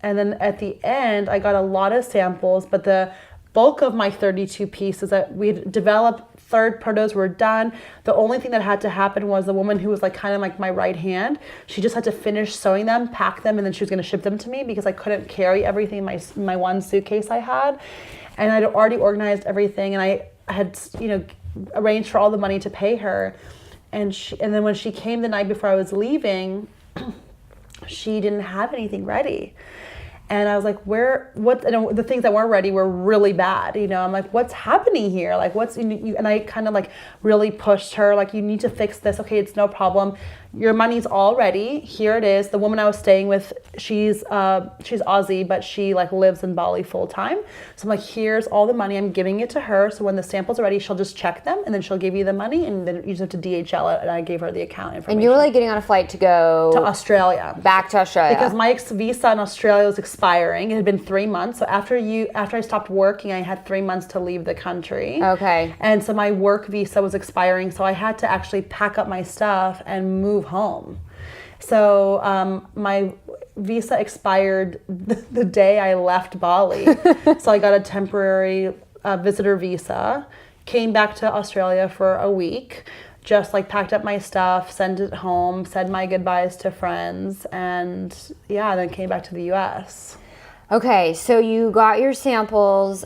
Speaker 2: then at the end, I got a lot of samples, but the bulk of my 32 pieces that we'd developed, third protos were done. The only thing that had to happen was the woman who was like kind of like my right hand, she just had to finish sewing them, pack them, and then she was going to ship them to me because I couldn't carry everything in my one suitcase I had. And I'd already organized everything, and I had, you know, arranged for all the money to pay her. And then when she came the night before I was leaving, she didn't have anything ready. And I was like, and the things that weren't ready were really bad. You know, I'm like, what's happening here? Like, and I kind of like really pushed her, like, you need to fix this. Okay, it's no problem. your money's all ready. Here it is. The woman I was staying with, she's Aussie, but she like lives in Bali full time. So I'm like, here's all the money. I'm giving it to her. So when the samples are ready, she'll just check them and then she'll give you the money and then you just have to DHL it. And I gave her the account information.
Speaker 1: And you were like getting on a flight to go
Speaker 2: to Australia.
Speaker 1: Back to Australia.
Speaker 2: Because my visa in Australia was expiring. It had been 3 months. So after I stopped working, I had 3 months to leave the country.
Speaker 1: Okay.
Speaker 2: And so my work visa was expiring. So I had to actually pack up my stuff and move home. So my visa expired the day I left Bali. So I got a temporary visitor visa, came back to Australia for a week, just like packed up my stuff, sent it home, said my goodbyes to friends, and then came back to the US.
Speaker 1: Okay, so you got your samples.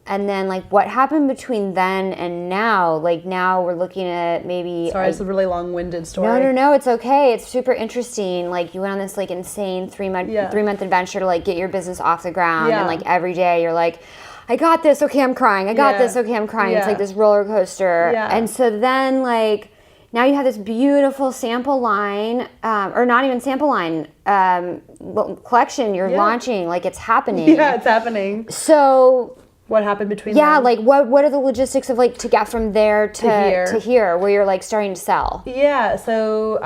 Speaker 1: And then, like, what happened between then and now? Like, now we're looking at maybe...
Speaker 2: Sorry, it's a really long-winded story.
Speaker 1: No, it's okay. It's super interesting. Like, you went on this, like, insane three-month adventure to, like, get your business off the ground. And, like, every day you're like, I got this. Okay, I'm crying. I got this. Okay, I'm crying. It's like this roller coaster.
Speaker 2: Yeah.
Speaker 1: And so then, like, now you have this beautiful sample line, or not even sample line, collection you're launching. Like, it's happening.
Speaker 2: Yeah, it's happening.
Speaker 1: So...
Speaker 2: What happened between
Speaker 1: them? Like what are the logistics of like to get from there to here where you're like starting to sell?
Speaker 2: Yeah, so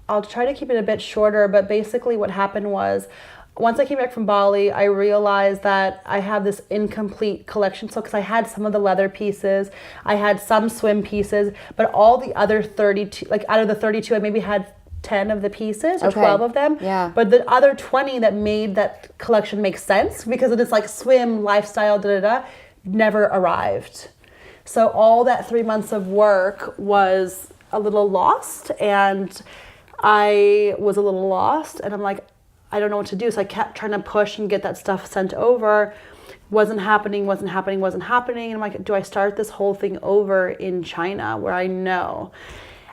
Speaker 2: I'll try to keep it a bit shorter, but basically what happened was once I came back from Bali, I realized that I have this incomplete collection. So because I had some of the leather pieces, I had some swim pieces, but all the other 32, like out of the 32, I maybe had 10 of the pieces or 12 of them.
Speaker 1: Yeah.
Speaker 2: But the other 20 that made that collection make sense because of this like swim, lifestyle, never arrived. So all that 3 months of work was a little lost and I was a little lost and I'm like, I don't know what to do. So I kept trying to push and get that stuff sent over. Wasn't happening. And I'm like, do I start this whole thing over in China where I know?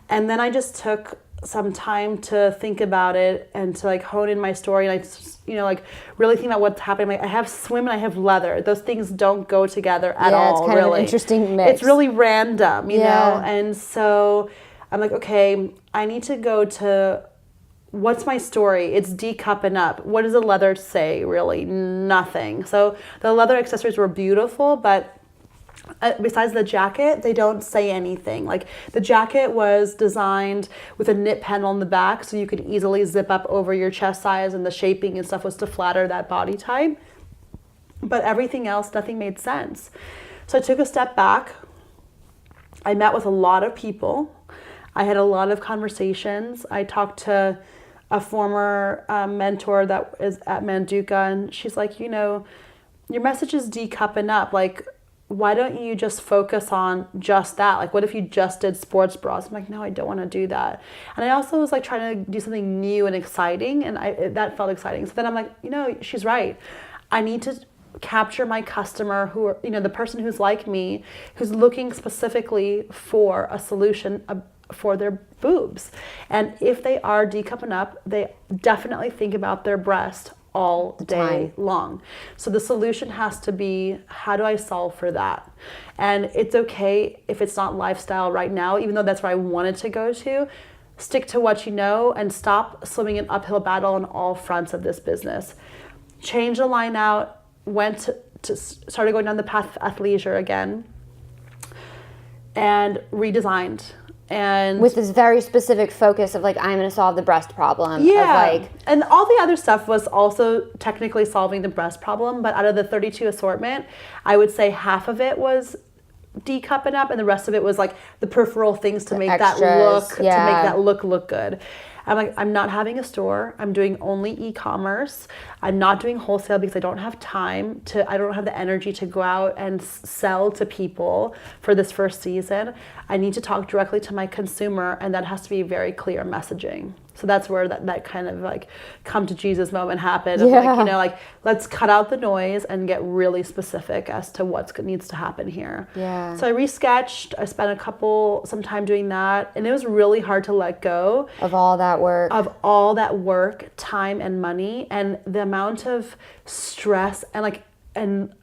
Speaker 2: And then I just took some time to think about it and to like hone in my story and I like really think about what's happening. Like I have swim and I have leather. Those things don't go together at all.
Speaker 1: It's kind of an interesting mix.
Speaker 2: It's really random, you know? And so I'm like, okay, I need to go to what's my story? It's decupping up. What does the leather say really? Nothing. So the leather accessories were beautiful, but besides the jacket, they don't say anything. Like the jacket was designed with a knit panel in the back so you could easily zip up over your chest size and the shaping and stuff was to flatter that body type. But everything else, nothing made sense. So I took a step back. I met with a lot of people. I had a lot of conversations. I talked to a former mentor that is at Manduka and she's like, your message is decupping up. Like, why don't you just focus on just that? Like, what if you just did sports bras? I'm like, no, I don't want to do that. And I also was like trying to do something new and exciting, and that felt exciting. So then I'm like, she's right. I need to capture my customer who are, the person who's like me, who's looking specifically for a solution for their boobs. And if they are decupping up, they definitely think about their breast all day long. So the solution has to be, how do I solve for that? And it's okay if it's not lifestyle right now, even though that's where I wanted to go to. Stick to what you know and stop swimming an uphill battle on all fronts of this business. Change the line out, started going down the path of athleisure again, and redesigned. And
Speaker 1: with this very specific focus of like, I'm going to solve the breast problem.
Speaker 2: And all the other stuff was also technically solving the breast problem, but out of the 32 assortment, I would say half of it was decupping up and the rest of it was like the peripheral things to make that look good. I'm like, I'm not having a store. I'm doing only e-commerce. I'm not doing wholesale because I don't have time I don't have the energy to go out and sell to people for this first season. I need to talk directly to my consumer, and that has to be very clear messaging. So that's where that kind of like come to Jesus moment happened. Like, let's cut out the noise and get really specific as to what needs to happen here.
Speaker 1: Yeah.
Speaker 2: So I resketched. I spent some time doing that, and it was really hard to let go
Speaker 1: of all that work,
Speaker 2: time and money, and the amount of stress and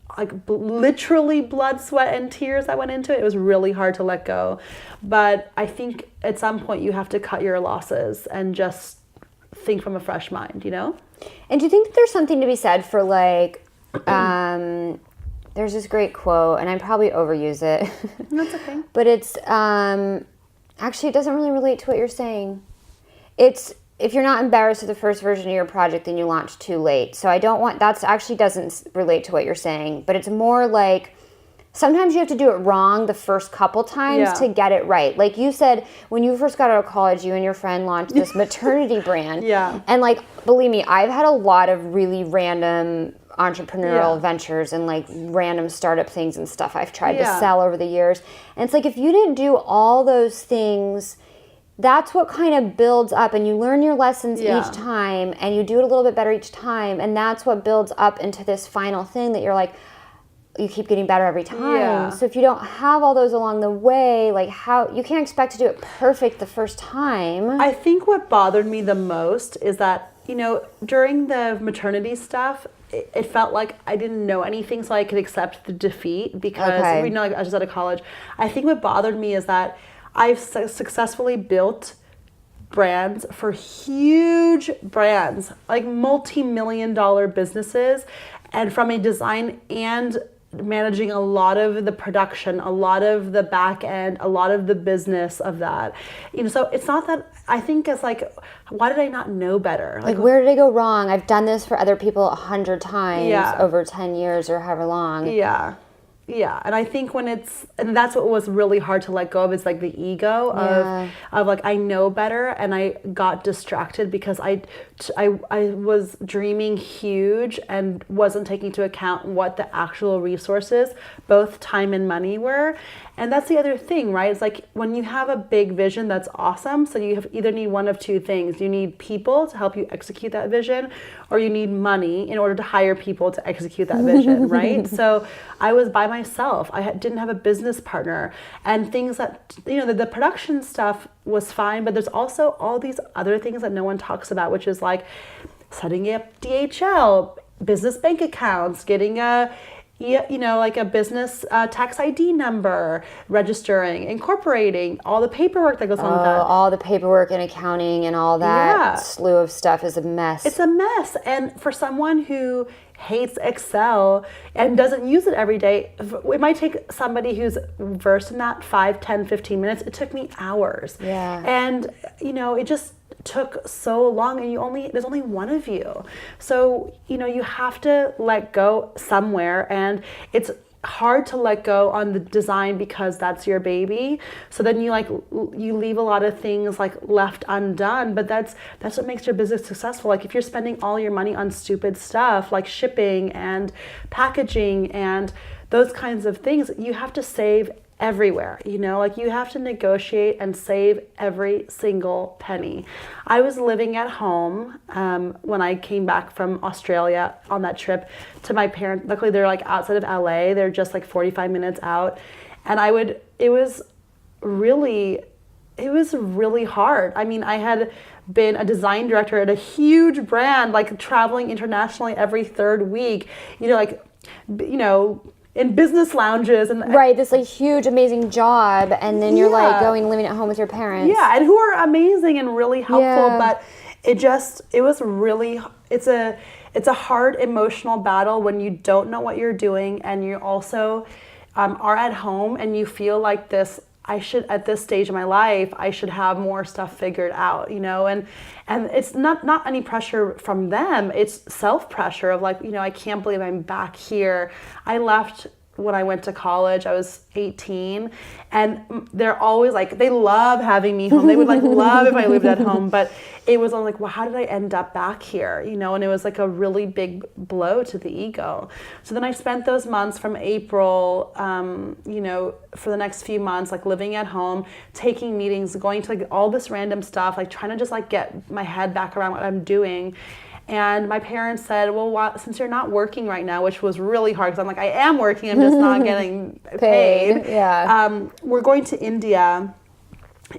Speaker 2: literally blood, sweat, and tears that went into it. It was really hard to let go. But I think at some point you have to cut your losses and just think from a fresh mind, you know?
Speaker 1: And do you think that there's something to be said for like, there's this great quote, and I probably overuse it.
Speaker 2: That's okay.
Speaker 1: But it's, actually it doesn't really relate to what you're saying. It's, if you're not embarrassed with the first version of your project, then you launch too late. So I don't want, that's actually doesn't relate to what you're saying, but it's more like, sometimes you have to do it wrong the first couple times to get it right. Like you said, when you first got out of college, you and your friend launched this maternity brand.
Speaker 2: Yeah.
Speaker 1: And like, believe me, I've had a lot of really random entrepreneurial ventures and like random startup things and stuff I've tried to sell over the years. And it's like, if you didn't do all those things, that's what kind of builds up, and you learn your lessons each time, and you do it a little bit better each time, and that's what builds up into this final thing that you're like, you keep getting better every time.
Speaker 2: Yeah.
Speaker 1: So if you don't have all those along the way, like how, you can't expect to do it perfect the first time.
Speaker 2: I think what bothered me the most is that, you know, during the maternity stuff, it felt like I didn't know anything, so I could accept the defeat because, you know, like I was just out of college. I think what bothered me is that I've successfully built brands for huge brands, like multi-million-dollar businesses, and from a design and managing a lot of the production, a lot of the back end, a lot of the business of that. You know, so it's not that, I think it's like, why did I not know better?
Speaker 1: Like where did I go wrong? I've done this for other people 100 times over 10 years or however long.
Speaker 2: Yeah. Yeah, and I think and that's what was really hard to let go of, is like the ego of like, I know better, and I got distracted because I was dreaming huge and wasn't taking into account what the actual resources, both time and money, were. And that's the other thing, right? It's like when you have a big vision, that's awesome. So you either need one of two things. You need people to help you execute that vision, or you need money in order to hire people to execute that vision, right? So I was by myself. I didn't have a business partner, and things that, you know, the production stuff was fine, but there's also all these other things that no one talks about, which is like setting up DHL, business bank accounts, getting a business tax ID number, registering, incorporating, all the paperwork that goes on with that.
Speaker 1: All the paperwork and accounting and all that slew of stuff is a mess.
Speaker 2: It's a mess. And for someone who hates Excel and doesn't use it every day, it might take somebody who's versed in that 5, 10, 15 minutes. It took me hours.
Speaker 1: Yeah.
Speaker 2: And, you know, it just took so long, and there's only one of you. So, you know, you have to let go somewhere, and it's hard to let go on the design because that's your baby. So then you leave a lot of things like left undone, but that's what makes your business successful. Like if you're spending all your money on stupid stuff like shipping and packaging and those kinds of things, you have to save everywhere, you know, like you have to negotiate and save every single penny. I was living at home when I came back from Australia on that trip to my parents. Luckily, they're like outside of LA. They're just like 45 minutes out. And it was really hard. I mean, I had been a design director at a huge brand, like traveling internationally every third week, in business lounges and
Speaker 1: this like huge amazing job, and then you're like going living at home with your parents,
Speaker 2: and who are amazing and really helpful, but it's a hard emotional battle when you don't know what you're doing, and you also are at home and you feel like this, at this stage of my life, I should have more stuff figured out, you know, and it's not any pressure from them. It's self-pressure of like, you know, I can't believe I'm back here. I left when I went to college. I was 18, and they're always like, they love having me home. They would like love if I lived at home, but it was like, well, how did I end up back here? You know, and it was like a really big blow to the ego. So then I spent those months from April, for the next few months, like living at home, taking meetings, going to like all this random stuff, like trying to just like get my head back around what I'm doing. And my parents said, well, since you're not working right now, which was really hard because I'm like, I am working, I'm just not getting paid.
Speaker 1: Yeah.
Speaker 2: We're going to India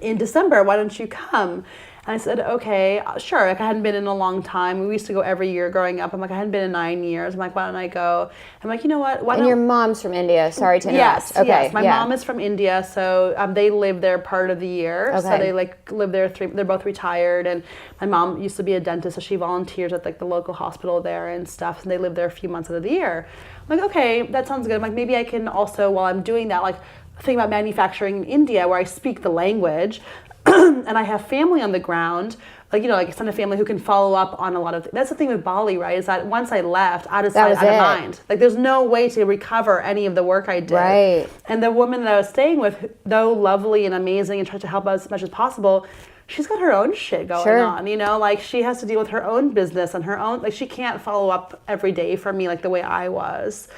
Speaker 2: in December. Why don't you come? And I said, okay, sure. Like I hadn't been in a long time. We used to go every year growing up. I'm like, I hadn't been in 9 years. I'm like, why don't I go? I'm like, you know what? Why
Speaker 1: And
Speaker 2: don't...
Speaker 1: your mom's from India. Sorry to interrupt.
Speaker 2: Yes, yes. My mom is from India, so they live there part of the year. So they like live there. They're both retired, and my mom used to be a dentist, so she volunteers at like the local hospital there and stuff. And they live there a few months out of the year. I'm like, okay, that sounds good. I'm like, maybe I can also, while I'm doing that, like think about manufacturing in India, where I speak the language. And I have family on the ground, like, you know, like extended family who can follow up on a lot of that's the thing with Bali, right? Is that once I left, out of sight, out of mind. Like there's no way to recover any of the work I did.
Speaker 1: Right.
Speaker 2: And the woman that I was staying with, though lovely and amazing and tried to help us as much as possible, she's got her own shit going on, you know? Like she has to deal with her own business and her own, like she can't follow up every day for me like the way I was.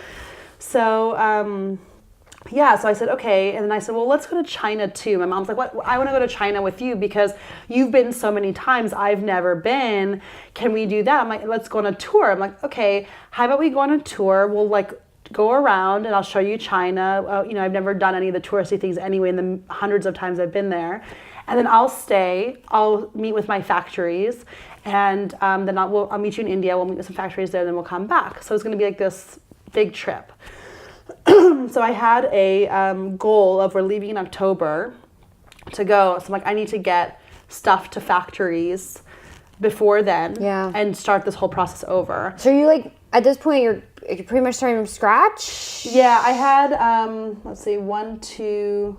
Speaker 2: So, yeah, so I said, okay. And then I said, well, let's go to China too. My mom's like, what? I want to go to China with you because you've been so many times. I've never been. Can we do that? I'm like, let's go on a tour. I'm like, okay, how about we go on a tour? We'll like go around and I'll show you China. You know, I've never done any of the touristy things anyway in the hundreds of times I've been there. And then I'll stay. I'll meet with my factories. And then I'll meet you in India. We'll meet with some factories there. Then we'll come back. So it's going to be like this big trip. So I had a goal of we're leaving in October to go. So I'm like, I need to get stuff to factories before then and start this whole process over.
Speaker 1: So you like, at this point, you're pretty much starting from scratch?
Speaker 2: Yeah, I had, let's see, 1, 2,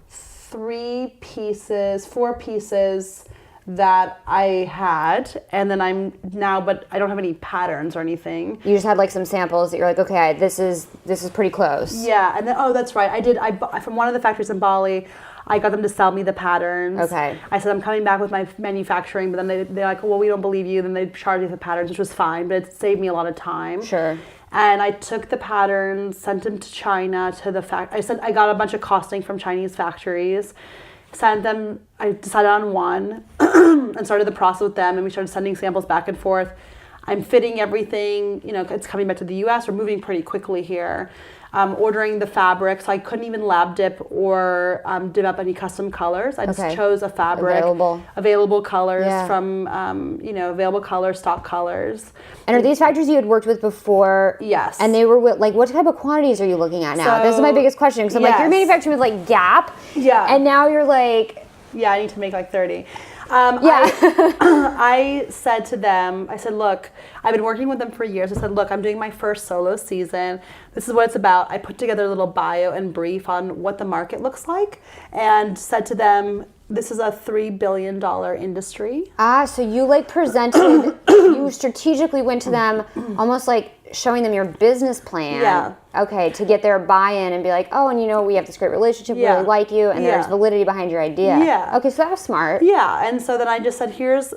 Speaker 2: 3 pieces, 4 pieces that I had, and then I'm now, but I don't have any patterns or anything.
Speaker 1: You just had like some samples that you're like, okay, this is pretty close.
Speaker 2: Yeah, and then that's right. I bought from one of the factories in Bali. I got them to sell me the patterns.
Speaker 1: Okay.
Speaker 2: I said I'm coming back with my manufacturing, but then they're like, well, we don't believe you. Then they charged me the patterns, which was fine, but it saved me a lot of time.
Speaker 1: Sure.
Speaker 2: And I took the patterns, sent them to China to the I got a bunch of costing from Chinese factories. Sent them, I decided on one and started the process with them, and we started sending samples back and forth. I'm fitting everything, you know, it's coming back to the US. We're moving pretty quickly here. Ordering the fabric, so I couldn't even lab dip or develop any custom colors. I just chose a fabric, available colors from, available colors, stock colors.
Speaker 1: And are these factories you had worked with before?
Speaker 2: Yes.
Speaker 1: And they were like, what type of quantities are you looking at now? This is my biggest question. Because I'm like, you're manufacturing with like Gap.
Speaker 2: Yeah.
Speaker 1: And now you're like...
Speaker 2: Yeah, I need to make like 30. I said to them, I said, look, I've been working with them for years. I said, look, I'm doing my first solo season. This is what it's about. I put together a little bio and brief on what the market looks like and said to them, this is a $3 billion industry.
Speaker 1: So you like presented, you strategically went to them almost like showing them your business plan.
Speaker 2: Yeah.
Speaker 1: Okay, to get their buy-in and be like, oh, and you know, we have this great relationship, we really like you, and there's validity behind your idea.
Speaker 2: Yeah.
Speaker 1: Okay, so that was smart.
Speaker 2: Yeah, and so then I just said, here's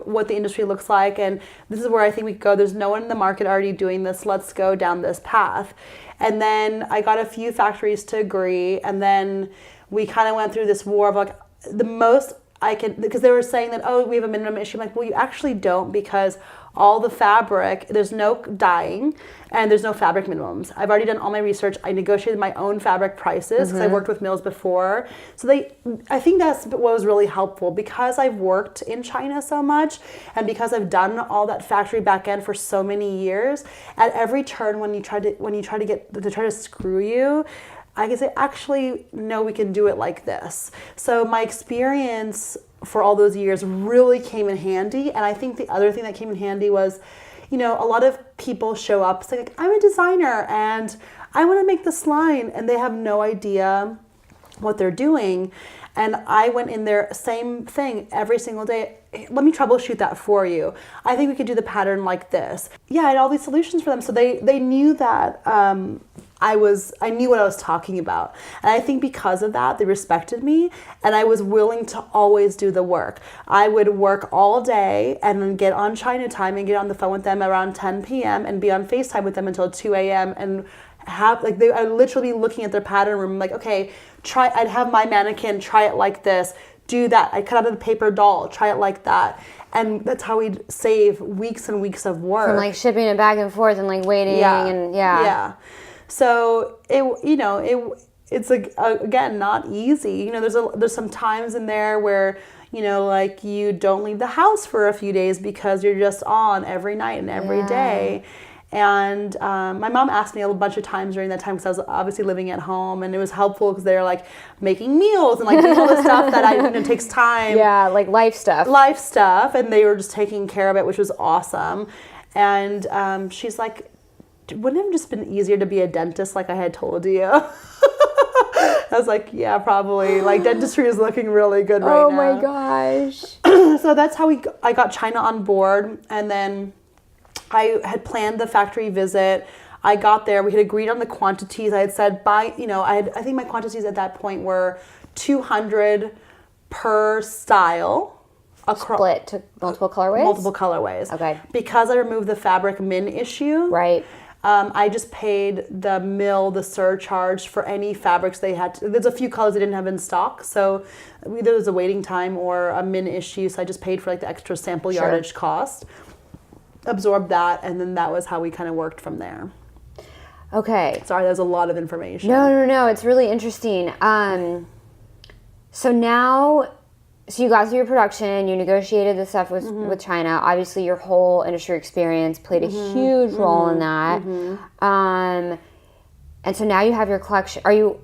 Speaker 2: what the industry looks like, and this is where I think we could go. There's no one in the market already doing this. Let's go down this path. And then I got a few factories to agree, and then we kind of went through this war of like, the most I can, because they were saying that, oh, we have a minimum issue. I'm like, well, you actually don't, because all the fabric, there's no dyeing and there's no fabric minimums. I've already done all my research. I negotiated my own fabric prices because I worked with mills before. So I think that's what was really helpful, because I've worked in China so much and because I've done all that factory back end for so many years. At every turn, when you try to screw you, I can say, actually, no, we can do it like this. So my experience for all those years really came in handy. And I think the other thing that came in handy was, you know, a lot of people show up saying, like, I'm a designer and I want to make this line, and they have no idea what they're doing. And I went in there, same thing every single day. Let me troubleshoot that for you. I think we could do the pattern like this. Yeah, I had all these solutions for them. So they knew that I knew what I was talking about. And I think because of that, they respected me, and I was willing to always do the work. I would work all day and then get on China time and get on the phone with them around 10 p.m. and be on FaceTime with them until 2 a.m. and have, like, I'd literally be looking at their pattern room, like, okay, I'd have my mannequin, try it like this, do that. I'd cut out a paper doll, try it like that. And that's how we'd save weeks and weeks of work.
Speaker 1: From like shipping it back and forth and like waiting and yeah.
Speaker 2: So it's like, again, not easy. You know, there's some times in there where, you know, like you don't leave the house for a few days because you're just on every night and every day. And my mom asked me a bunch of times during that time, because I was obviously living at home, and it was helpful because they were like making meals and like doing all the stuff that takes time.
Speaker 1: Yeah, like life stuff.
Speaker 2: And they were just taking care of it, which was awesome. And she's like, wouldn't it have just been easier to be a dentist like I had told you? I was like, yeah, probably. Like, dentistry is looking really good right now.
Speaker 1: Oh my gosh.
Speaker 2: So that's how I got China on board. And then I had planned the factory visit. I got there. We had agreed on the quantities. I had said I think my quantities at that point were 200 per style.
Speaker 1: Split to multiple colorways?
Speaker 2: Multiple colorways.
Speaker 1: Okay.
Speaker 2: Because I removed the fabric min issue.
Speaker 1: Right.
Speaker 2: I just paid the mill the surcharge for any fabrics they had. There's a few colors they didn't have in stock, so either there's a waiting time or a min issue, so I just paid for like the extra sample yardage cost, absorbed that, and then that was how we kind of worked from there.
Speaker 1: Okay.
Speaker 2: Sorry, there's a lot of information.
Speaker 1: No, it's really interesting. So you got through your production, you negotiated the stuff with China. Obviously, your whole industry experience played a huge role in that. And so now you have your collection. You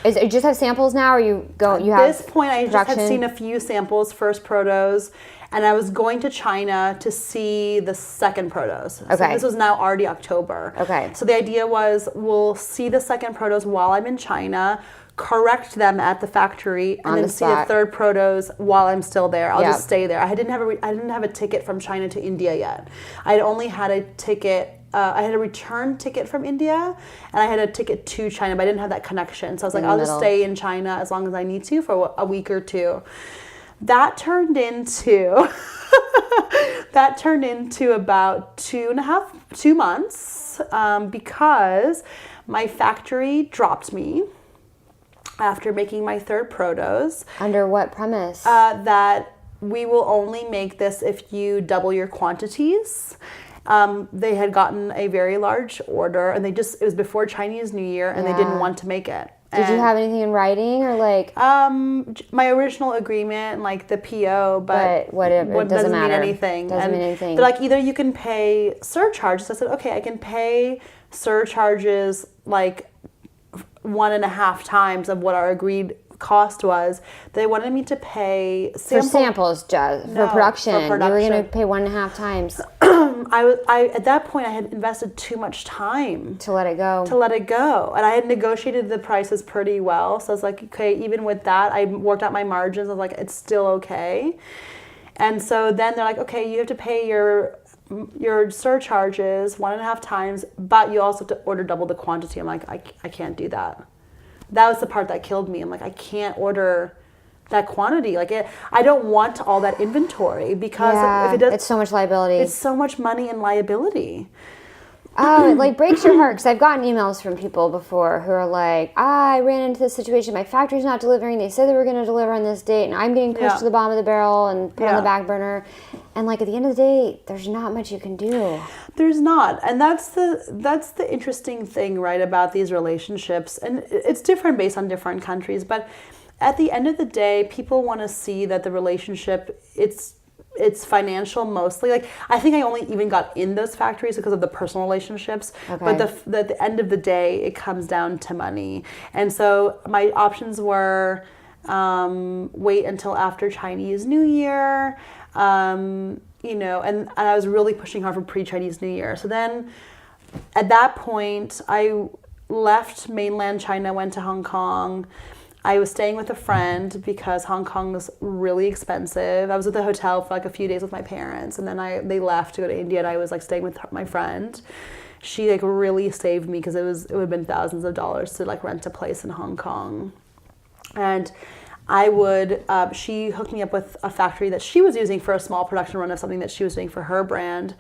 Speaker 1: just have samples now, or you have
Speaker 2: At this point, I
Speaker 1: production?
Speaker 2: just had seen a few samples, first protos, and I was going to China to see the second protos.
Speaker 1: Okay.
Speaker 2: So this was now already October.
Speaker 1: Okay.
Speaker 2: So the idea was we'll see the second protos while I'm in China, correct them at the factory, and then see the third protos while I'm still there. I'll just stay there. I didn't have a ticket from China to India yet. I had only had a ticket. I had a return ticket from India, and I had a ticket to China, but I didn't have that connection. So I was like, I'll just stay in China as long as I need to for a week or two. That turned into about 2 months because my factory dropped me after making my third protos.
Speaker 1: Under what premise?
Speaker 2: That we will only make this if you double your quantities. They had gotten a very large order, and it was before Chinese New Year, and they didn't want to make it.
Speaker 1: Did you have anything in writing, or like?
Speaker 2: My original agreement and like the PO, but
Speaker 1: whatever, it doesn't
Speaker 2: mean anything.
Speaker 1: Doesn't mean anything.
Speaker 2: They're like, either you can pay surcharges. I said, okay, I can pay surcharges like 1.5 times of what our agreed cost was. They wanted me to pay
Speaker 1: for samples, just for production. You were going to pay 1.5 times.
Speaker 2: I at that point I had invested too much time
Speaker 1: to let it go.
Speaker 2: And I had negotiated the prices pretty well. So I was like, okay, even with that, I worked out my margins. I was like, it's still okay. And so then they're like, okay, you have to pay your surcharges 1.5 times, but you also have to order double the quantity. I'm like, I can't do that. That was the part that killed me. I'm like, I can't order that quantity. Like, I don't want all that inventory because if it does,
Speaker 1: it's so much liability.
Speaker 2: It's so much money and liability.
Speaker 1: Oh, it like breaks your heart, because I've gotten emails from people before who are like, I ran into this situation, my factory's not delivering, they said they were going to deliver on this date, and I'm getting pushed to the bottom of the barrel and put on the back burner. And like at the end of the day, there's not much you can do.
Speaker 2: There's not. And that's the interesting thing, right, about these relationships. And it's different based on different countries, but at the end of the day, people want to see that the relationship, it's financial mostly. Like, I think I only even got in those factories because of the personal relationships. Okay. But at the end of the day, it comes down to money. And so my options were wait until after Chinese New Year, and I was really pushing hard for pre-Chinese New Year. So then at that point, I left mainland China, went to Hong Kong. I was staying with a friend because Hong Kong was really expensive. I was at the hotel for like a few days with my parents, and then they left to go to India, and I was like staying with my friend. She like really saved me because it would have been thousands of dollars to like rent a place in Hong Kong. And she hooked me up with a factory that she was using for a small production run of something that she was doing for her brand.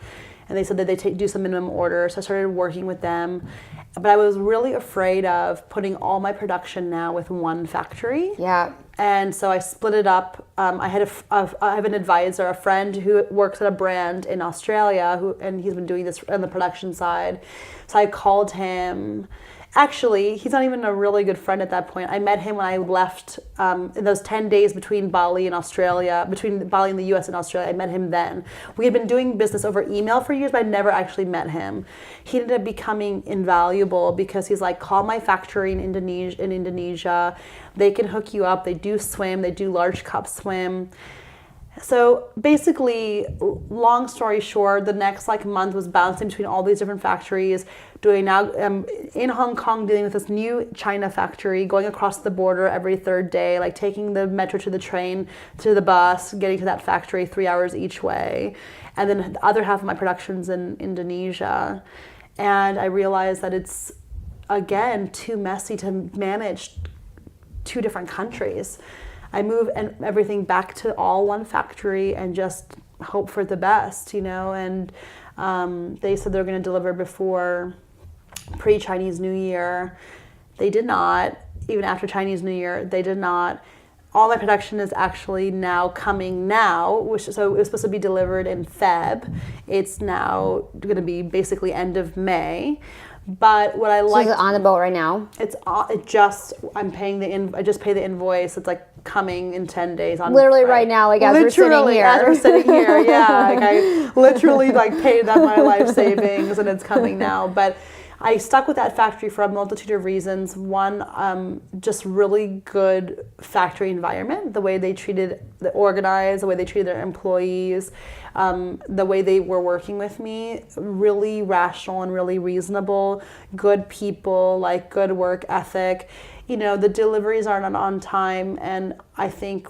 Speaker 2: And they said that they do some minimum order. So I started working with them. But I was really afraid of putting all my production now with one factory. Yeah. And so I split it up. I have an advisor, a friend who works at a brand in Australia, and he's been doing this on the production side. So I called him, Actually, he's not even a really good friend at that point. I met him when I left in those 10 days between Bali and Australia, between Bali and the US and Australia. I met him then. We had been doing business over email for years, but I never actually met him. He ended up becoming invaluable because he's like, call my factory in Indonesia. They can hook you up. They do swim. They do large cup swim. So basically, long story short, the next like month was bouncing between all these different factories, doing now in Hong Kong, dealing with this new China factory, going across the border every third day, like taking the metro to the train to the bus, getting to that factory 3 hours each way. And then the other half of my production's in Indonesia. And I realized that it's, again, too messy to manage 2 different countries. I move everything back to all one factory and just hope for the best, And they said they're going to deliver before pre-Chinese New Year. They did not. Even after Chinese New Year, they did not. All my production is actually now coming now, so it was supposed to be delivered in Feb. It's now going to be basically end of May. But what I like,
Speaker 1: so is it on the boat right now?
Speaker 2: I just pay the invoice. It's like coming in 10 days on
Speaker 1: literally right now, like as we're sitting here.
Speaker 2: As we're sitting here, yeah. Like I literally like paid that my life savings and it's coming now. But I stuck with that factory for a multitude of reasons. One, just really good factory environment, the way they treated the organized, the way they treated their employees, the way they were working with me, really rational and really reasonable, good people, like good work ethic. The deliveries aren't on time, and I think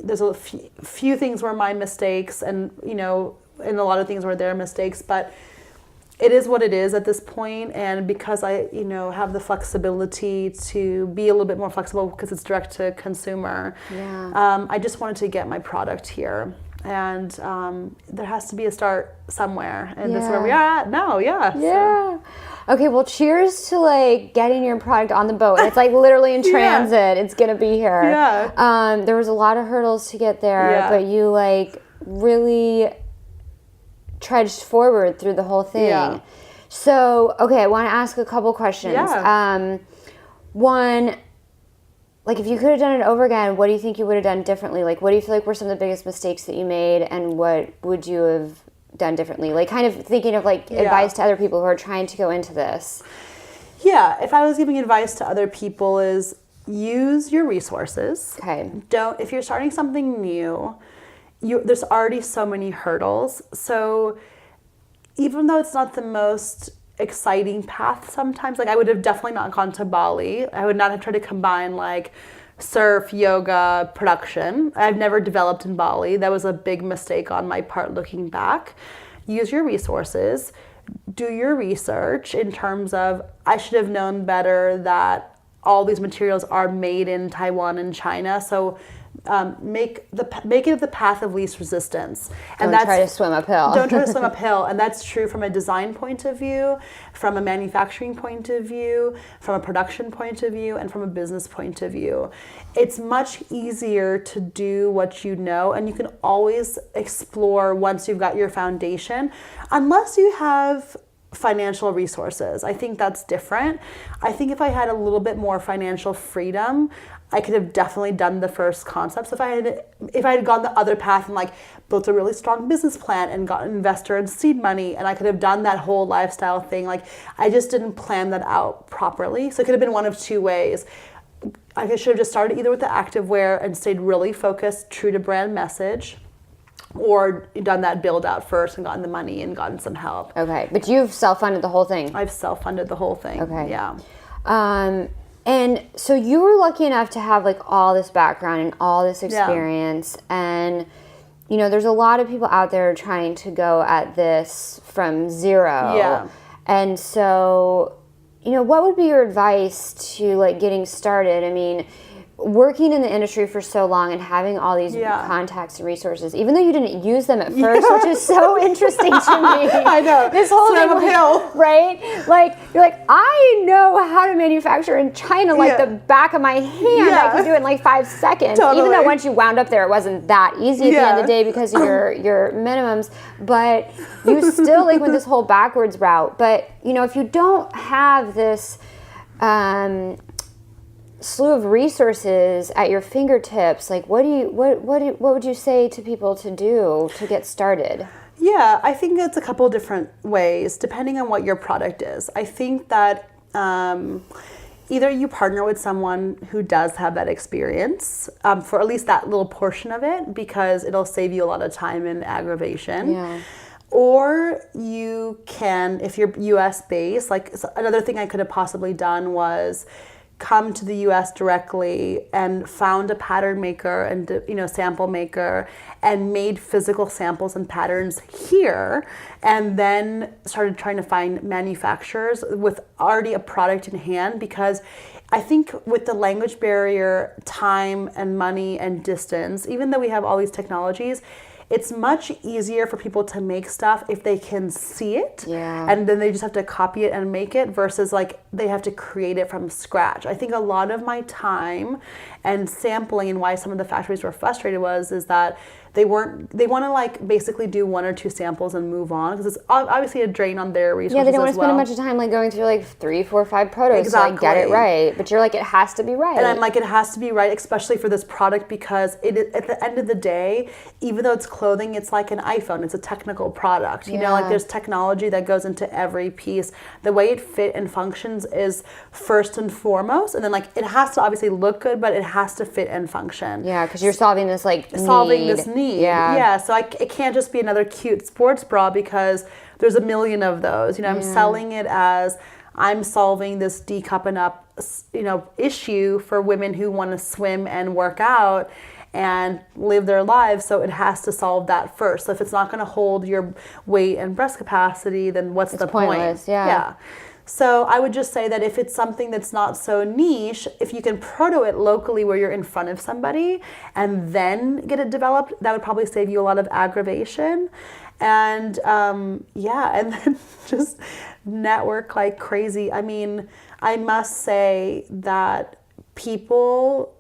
Speaker 2: there's a few things were my mistakes, and and a lot of things were their mistakes, but it is what it is at this point. And because I have the flexibility to be a little bit more flexible because it's direct to consumer, I just wanted to get my product here, and there has to be a start somewhere, and that's where we are at now. So.
Speaker 1: Okay, well, cheers to like getting your product on the boat. It's like literally in transit. It's gonna be here. There was a lot of hurdles to get there, but you like really trudged forward through the whole thing. So, okay, I want to ask a couple questions. One, like if you could have done it over again, what do you think you would have done differently? Like, what do you feel like were some of the biggest mistakes that you made, and what would you have done differently? Like, kind of thinking of like advice to other people who are trying to go into this.
Speaker 2: If I was giving advice to other people, is use your resources.
Speaker 1: Okay.
Speaker 2: If you're starting something new, there's already so many hurdles. So even though it's not the most exciting path sometimes, like I would have definitely not gone to Bali. I would not have tried to combine like surf, yoga, production. I've never developed in Bali. That was a big mistake on my part looking back. Use your resources. Do your research in terms of, I should have known better that all these materials are made in Taiwan and China. So make it the path of least resistance. And
Speaker 1: Don't try to swim uphill.
Speaker 2: Don't try to swim uphill. And that's true from a design point of view, from a manufacturing point of view, from a production point of view, and from a business point of view. It's much easier to do what you know, and you can always explore once you've got your foundation, unless you have financial resources. I think that's different. I think if I had a little bit more financial freedom, I could have definitely done the first concepts. If I had gone the other path and like built a really strong business plan and got an investor and seed money, and I could have done that whole lifestyle thing. Like I just didn't plan that out properly. So it could have been one of two ways. I should have just started either with the activewear and stayed really focused, true to brand message, or done that build out first and gotten the money and gotten some help.
Speaker 1: Okay, but you've self-funded the whole thing.
Speaker 2: I've self-funded the whole thing.
Speaker 1: Okay.
Speaker 2: Yeah.
Speaker 1: And so you were lucky enough to have like all this background and all this experience, and there's a lot of people out there trying to go at this from zero.
Speaker 2: Yeah.
Speaker 1: And so, what would be your advice to like getting started? I mean, working in the industry for so long and having all these contacts and resources, even though you didn't use them at first, which is so interesting to me.
Speaker 2: I know.
Speaker 1: This whole thing, right? Like, you're like, I know how to manufacture in China like the back of my hand. I can do it in like 5 seconds.
Speaker 2: Totally.
Speaker 1: Even though once you wound up there, it wasn't that easy at the end of the day because of your minimums. But you still like went this whole backwards route. But, if you don't have this slew of resources at your fingertips. Like, what would you say to people to do to get started?
Speaker 2: Yeah, I think it's a couple different ways depending on what your product is. I think that either you partner with someone who does have that experience for at least that little portion of it, because it'll save you a lot of time and aggravation.
Speaker 1: Yeah.
Speaker 2: Or you can, if you're US based, like another thing I could have possibly done was come to the US directly and found a pattern maker and sample maker and made physical samples and patterns here, and then started trying to find manufacturers with already a product in hand. Because I think with the language barrier, time and money and distance, even though we have all these technologies, it's much easier for people to make stuff if they can see it, and then they just have to copy it and make it, versus like they have to create it from scratch. I think a lot of my time and sampling, and why some of the factories were frustrated, is that they want to like basically do 1 or 2 samples and move on, because it's obviously a drain on their resources.
Speaker 1: Yeah, they don't want to spend a bunch of time like going through like 3, 4, 5 protos to like get it right. But you're like, it has to be right.
Speaker 2: And I'm like, it has to be right, especially for this product, because at the end of the day, even though it's clothing, it's like an iPhone. It's a technical product. You know, like there's technology that goes into every piece. The way it fit and functions is first and foremost, and then like it has to obviously look good, but it has to fit and function.
Speaker 1: Yeah, because you're solving this need.
Speaker 2: Yeah, so it can't just be another cute sports bra, because there's a million of those. I'm selling it as I'm solving this D-cup and up, issue for women who want to swim and work out and live their lives. So it has to solve that first. So if it's not going to hold your weight and breast capacity, then what's the point? Yeah. So I would just say that if it's something that's not so niche, if you can proto it locally where you're in front of somebody and then get it developed, that would probably save you a lot of aggravation. And and then just network like crazy. I mean, I must say that people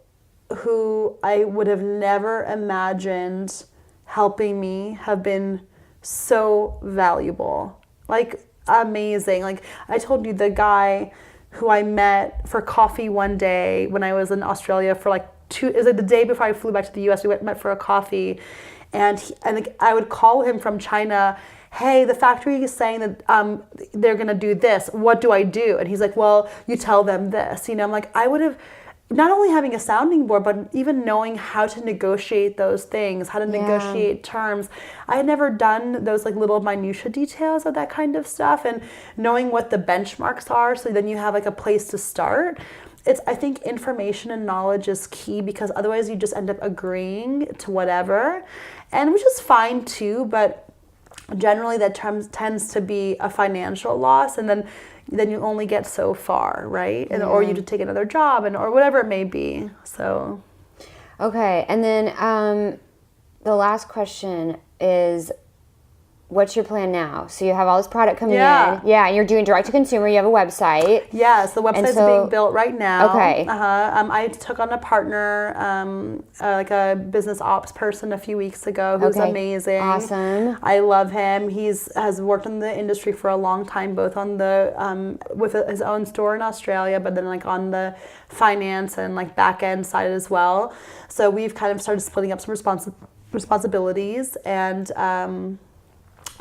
Speaker 2: who I would have never imagined helping me have been so valuable. Like, amazing. Like I told you, the guy who I met for coffee one day when I was in Australia for like it was like the day before I flew back to the US, we met for a coffee, and I would call him from China, hey, the factory is saying that they're gonna do this, what do I do? And he's like, well, you tell them this. I'm like, I would have, not only having a sounding board, but even knowing how to negotiate those things, how to negotiate terms. I had never done those like little minutia details of that kind of stuff, and knowing what the benchmarks are, so then you have like a place to start. I think information and knowledge is key, because otherwise you just end up agreeing to whatever, and which is fine too, but generally that tends to be a financial loss, and then you only get so far, right? And or you just take another job, or whatever it may be. So,
Speaker 1: okay. And then the last question is, what's your plan now? So you have all this product coming in. Yeah, and you're doing direct to consumer. You have a website.
Speaker 2: Yeah, so the website's being built right now.
Speaker 1: Okay.
Speaker 2: I took on a partner, like a business ops person a few weeks ago, who's amazing.
Speaker 1: Awesome.
Speaker 2: I love him. Has worked in the industry for a long time, both on the with his own store in Australia, but then like on the finance and like back end side as well. So we've kind of started splitting up some responsibilities, and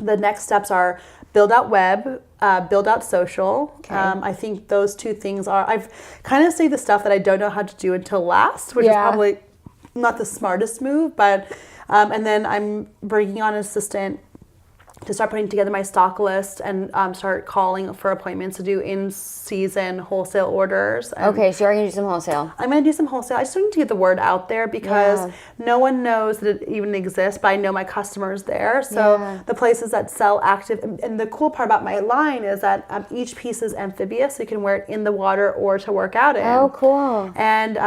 Speaker 2: the next steps are build out web, build out social. Okay. I think those two things I've kind of saved the stuff that I don't know how to do until last, which is probably not the smartest move, but, and then I'm bringing on an assistant to start putting together my stock list and start calling for appointments to do in-season wholesale orders.
Speaker 1: Okay, so you're going to do some wholesale.
Speaker 2: I'm going to do some wholesale. I just need to get the word out there, because no one knows that it even exists, but I know my customers there. So the places that sell active, and the cool part about my line is that each piece is amphibious, so you can wear it in the water or to work out in.
Speaker 1: Oh, cool.
Speaker 2: And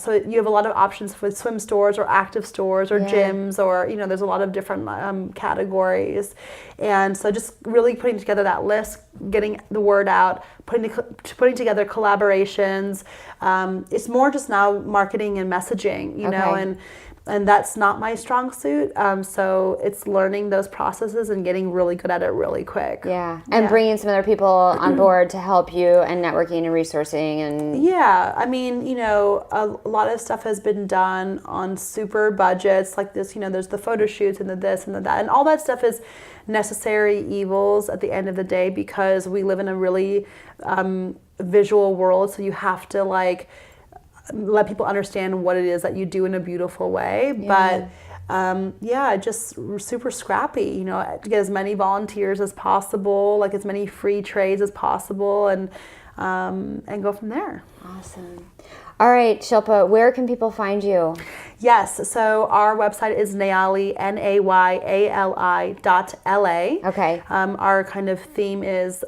Speaker 2: so you have a lot of options for swim stores or active stores or gyms, or, there's a lot of different categories. And so just really putting together that list, getting the word out, putting together collaborations. It's more just now marketing and messaging, you know, and and that's not my strong suit. So it's learning those processes and getting really good at it really quick.
Speaker 1: Yeah. And bringing some other people on board to help you and networking and resourcing and...
Speaker 2: Yeah. I mean, a lot of stuff has been done on super budgets like this, there's the photo shoots and the this and the that, and all that stuff is necessary evils at the end of the day, because we live in a really visual world. So you have to let people understand what it is that you do in a beautiful way.
Speaker 1: Yeah.
Speaker 2: But just super scrappy, to get as many volunteers as possible, as many free trades as possible, and go from there.
Speaker 1: Awesome. All right, Shilpa, where can people find you?
Speaker 2: Yes, so our website is Nayali, NAYALI.LA.
Speaker 1: Okay.
Speaker 2: Our kind of theme is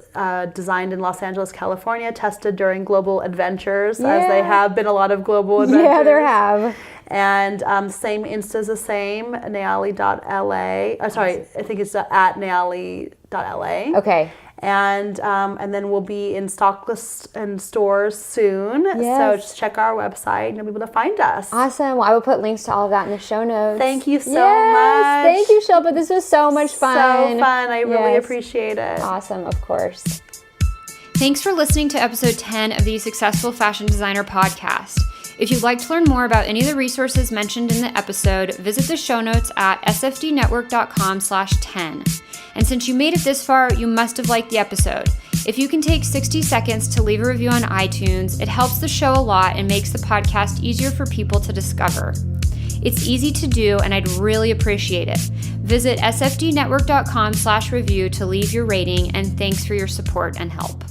Speaker 2: designed in Los Angeles, California, tested during global adventures, as they have been a lot of global adventures.
Speaker 1: Yeah, there have.
Speaker 2: And same Insta's the same, Nayali.LA. I think it's at Nayali.LA.
Speaker 1: Okay.
Speaker 2: And then we'll be in stocklist and stores soon.
Speaker 1: Yes.
Speaker 2: So just check our website and you'll be able to find us.
Speaker 1: Awesome. Well, I will put links to all of that in the show notes.
Speaker 2: Thank you so much.
Speaker 1: Thank you, Shilpa. This was so much fun.
Speaker 2: So fun. I really appreciate it.
Speaker 1: Awesome, of course.
Speaker 3: Thanks for listening to episode 10 of the Successful Fashion Designer podcast. If you'd like to learn more about any of the resources mentioned in the episode, visit the show notes at sfdnetwork.com/10. And since you made it this far, you must have liked the episode. If you can take 60 seconds to leave a review on iTunes, it helps the show a lot and makes the podcast easier for people to discover. It's easy to do, and I'd really appreciate it. Visit sfdnetwork.com/review to leave your rating, and thanks for your support and help.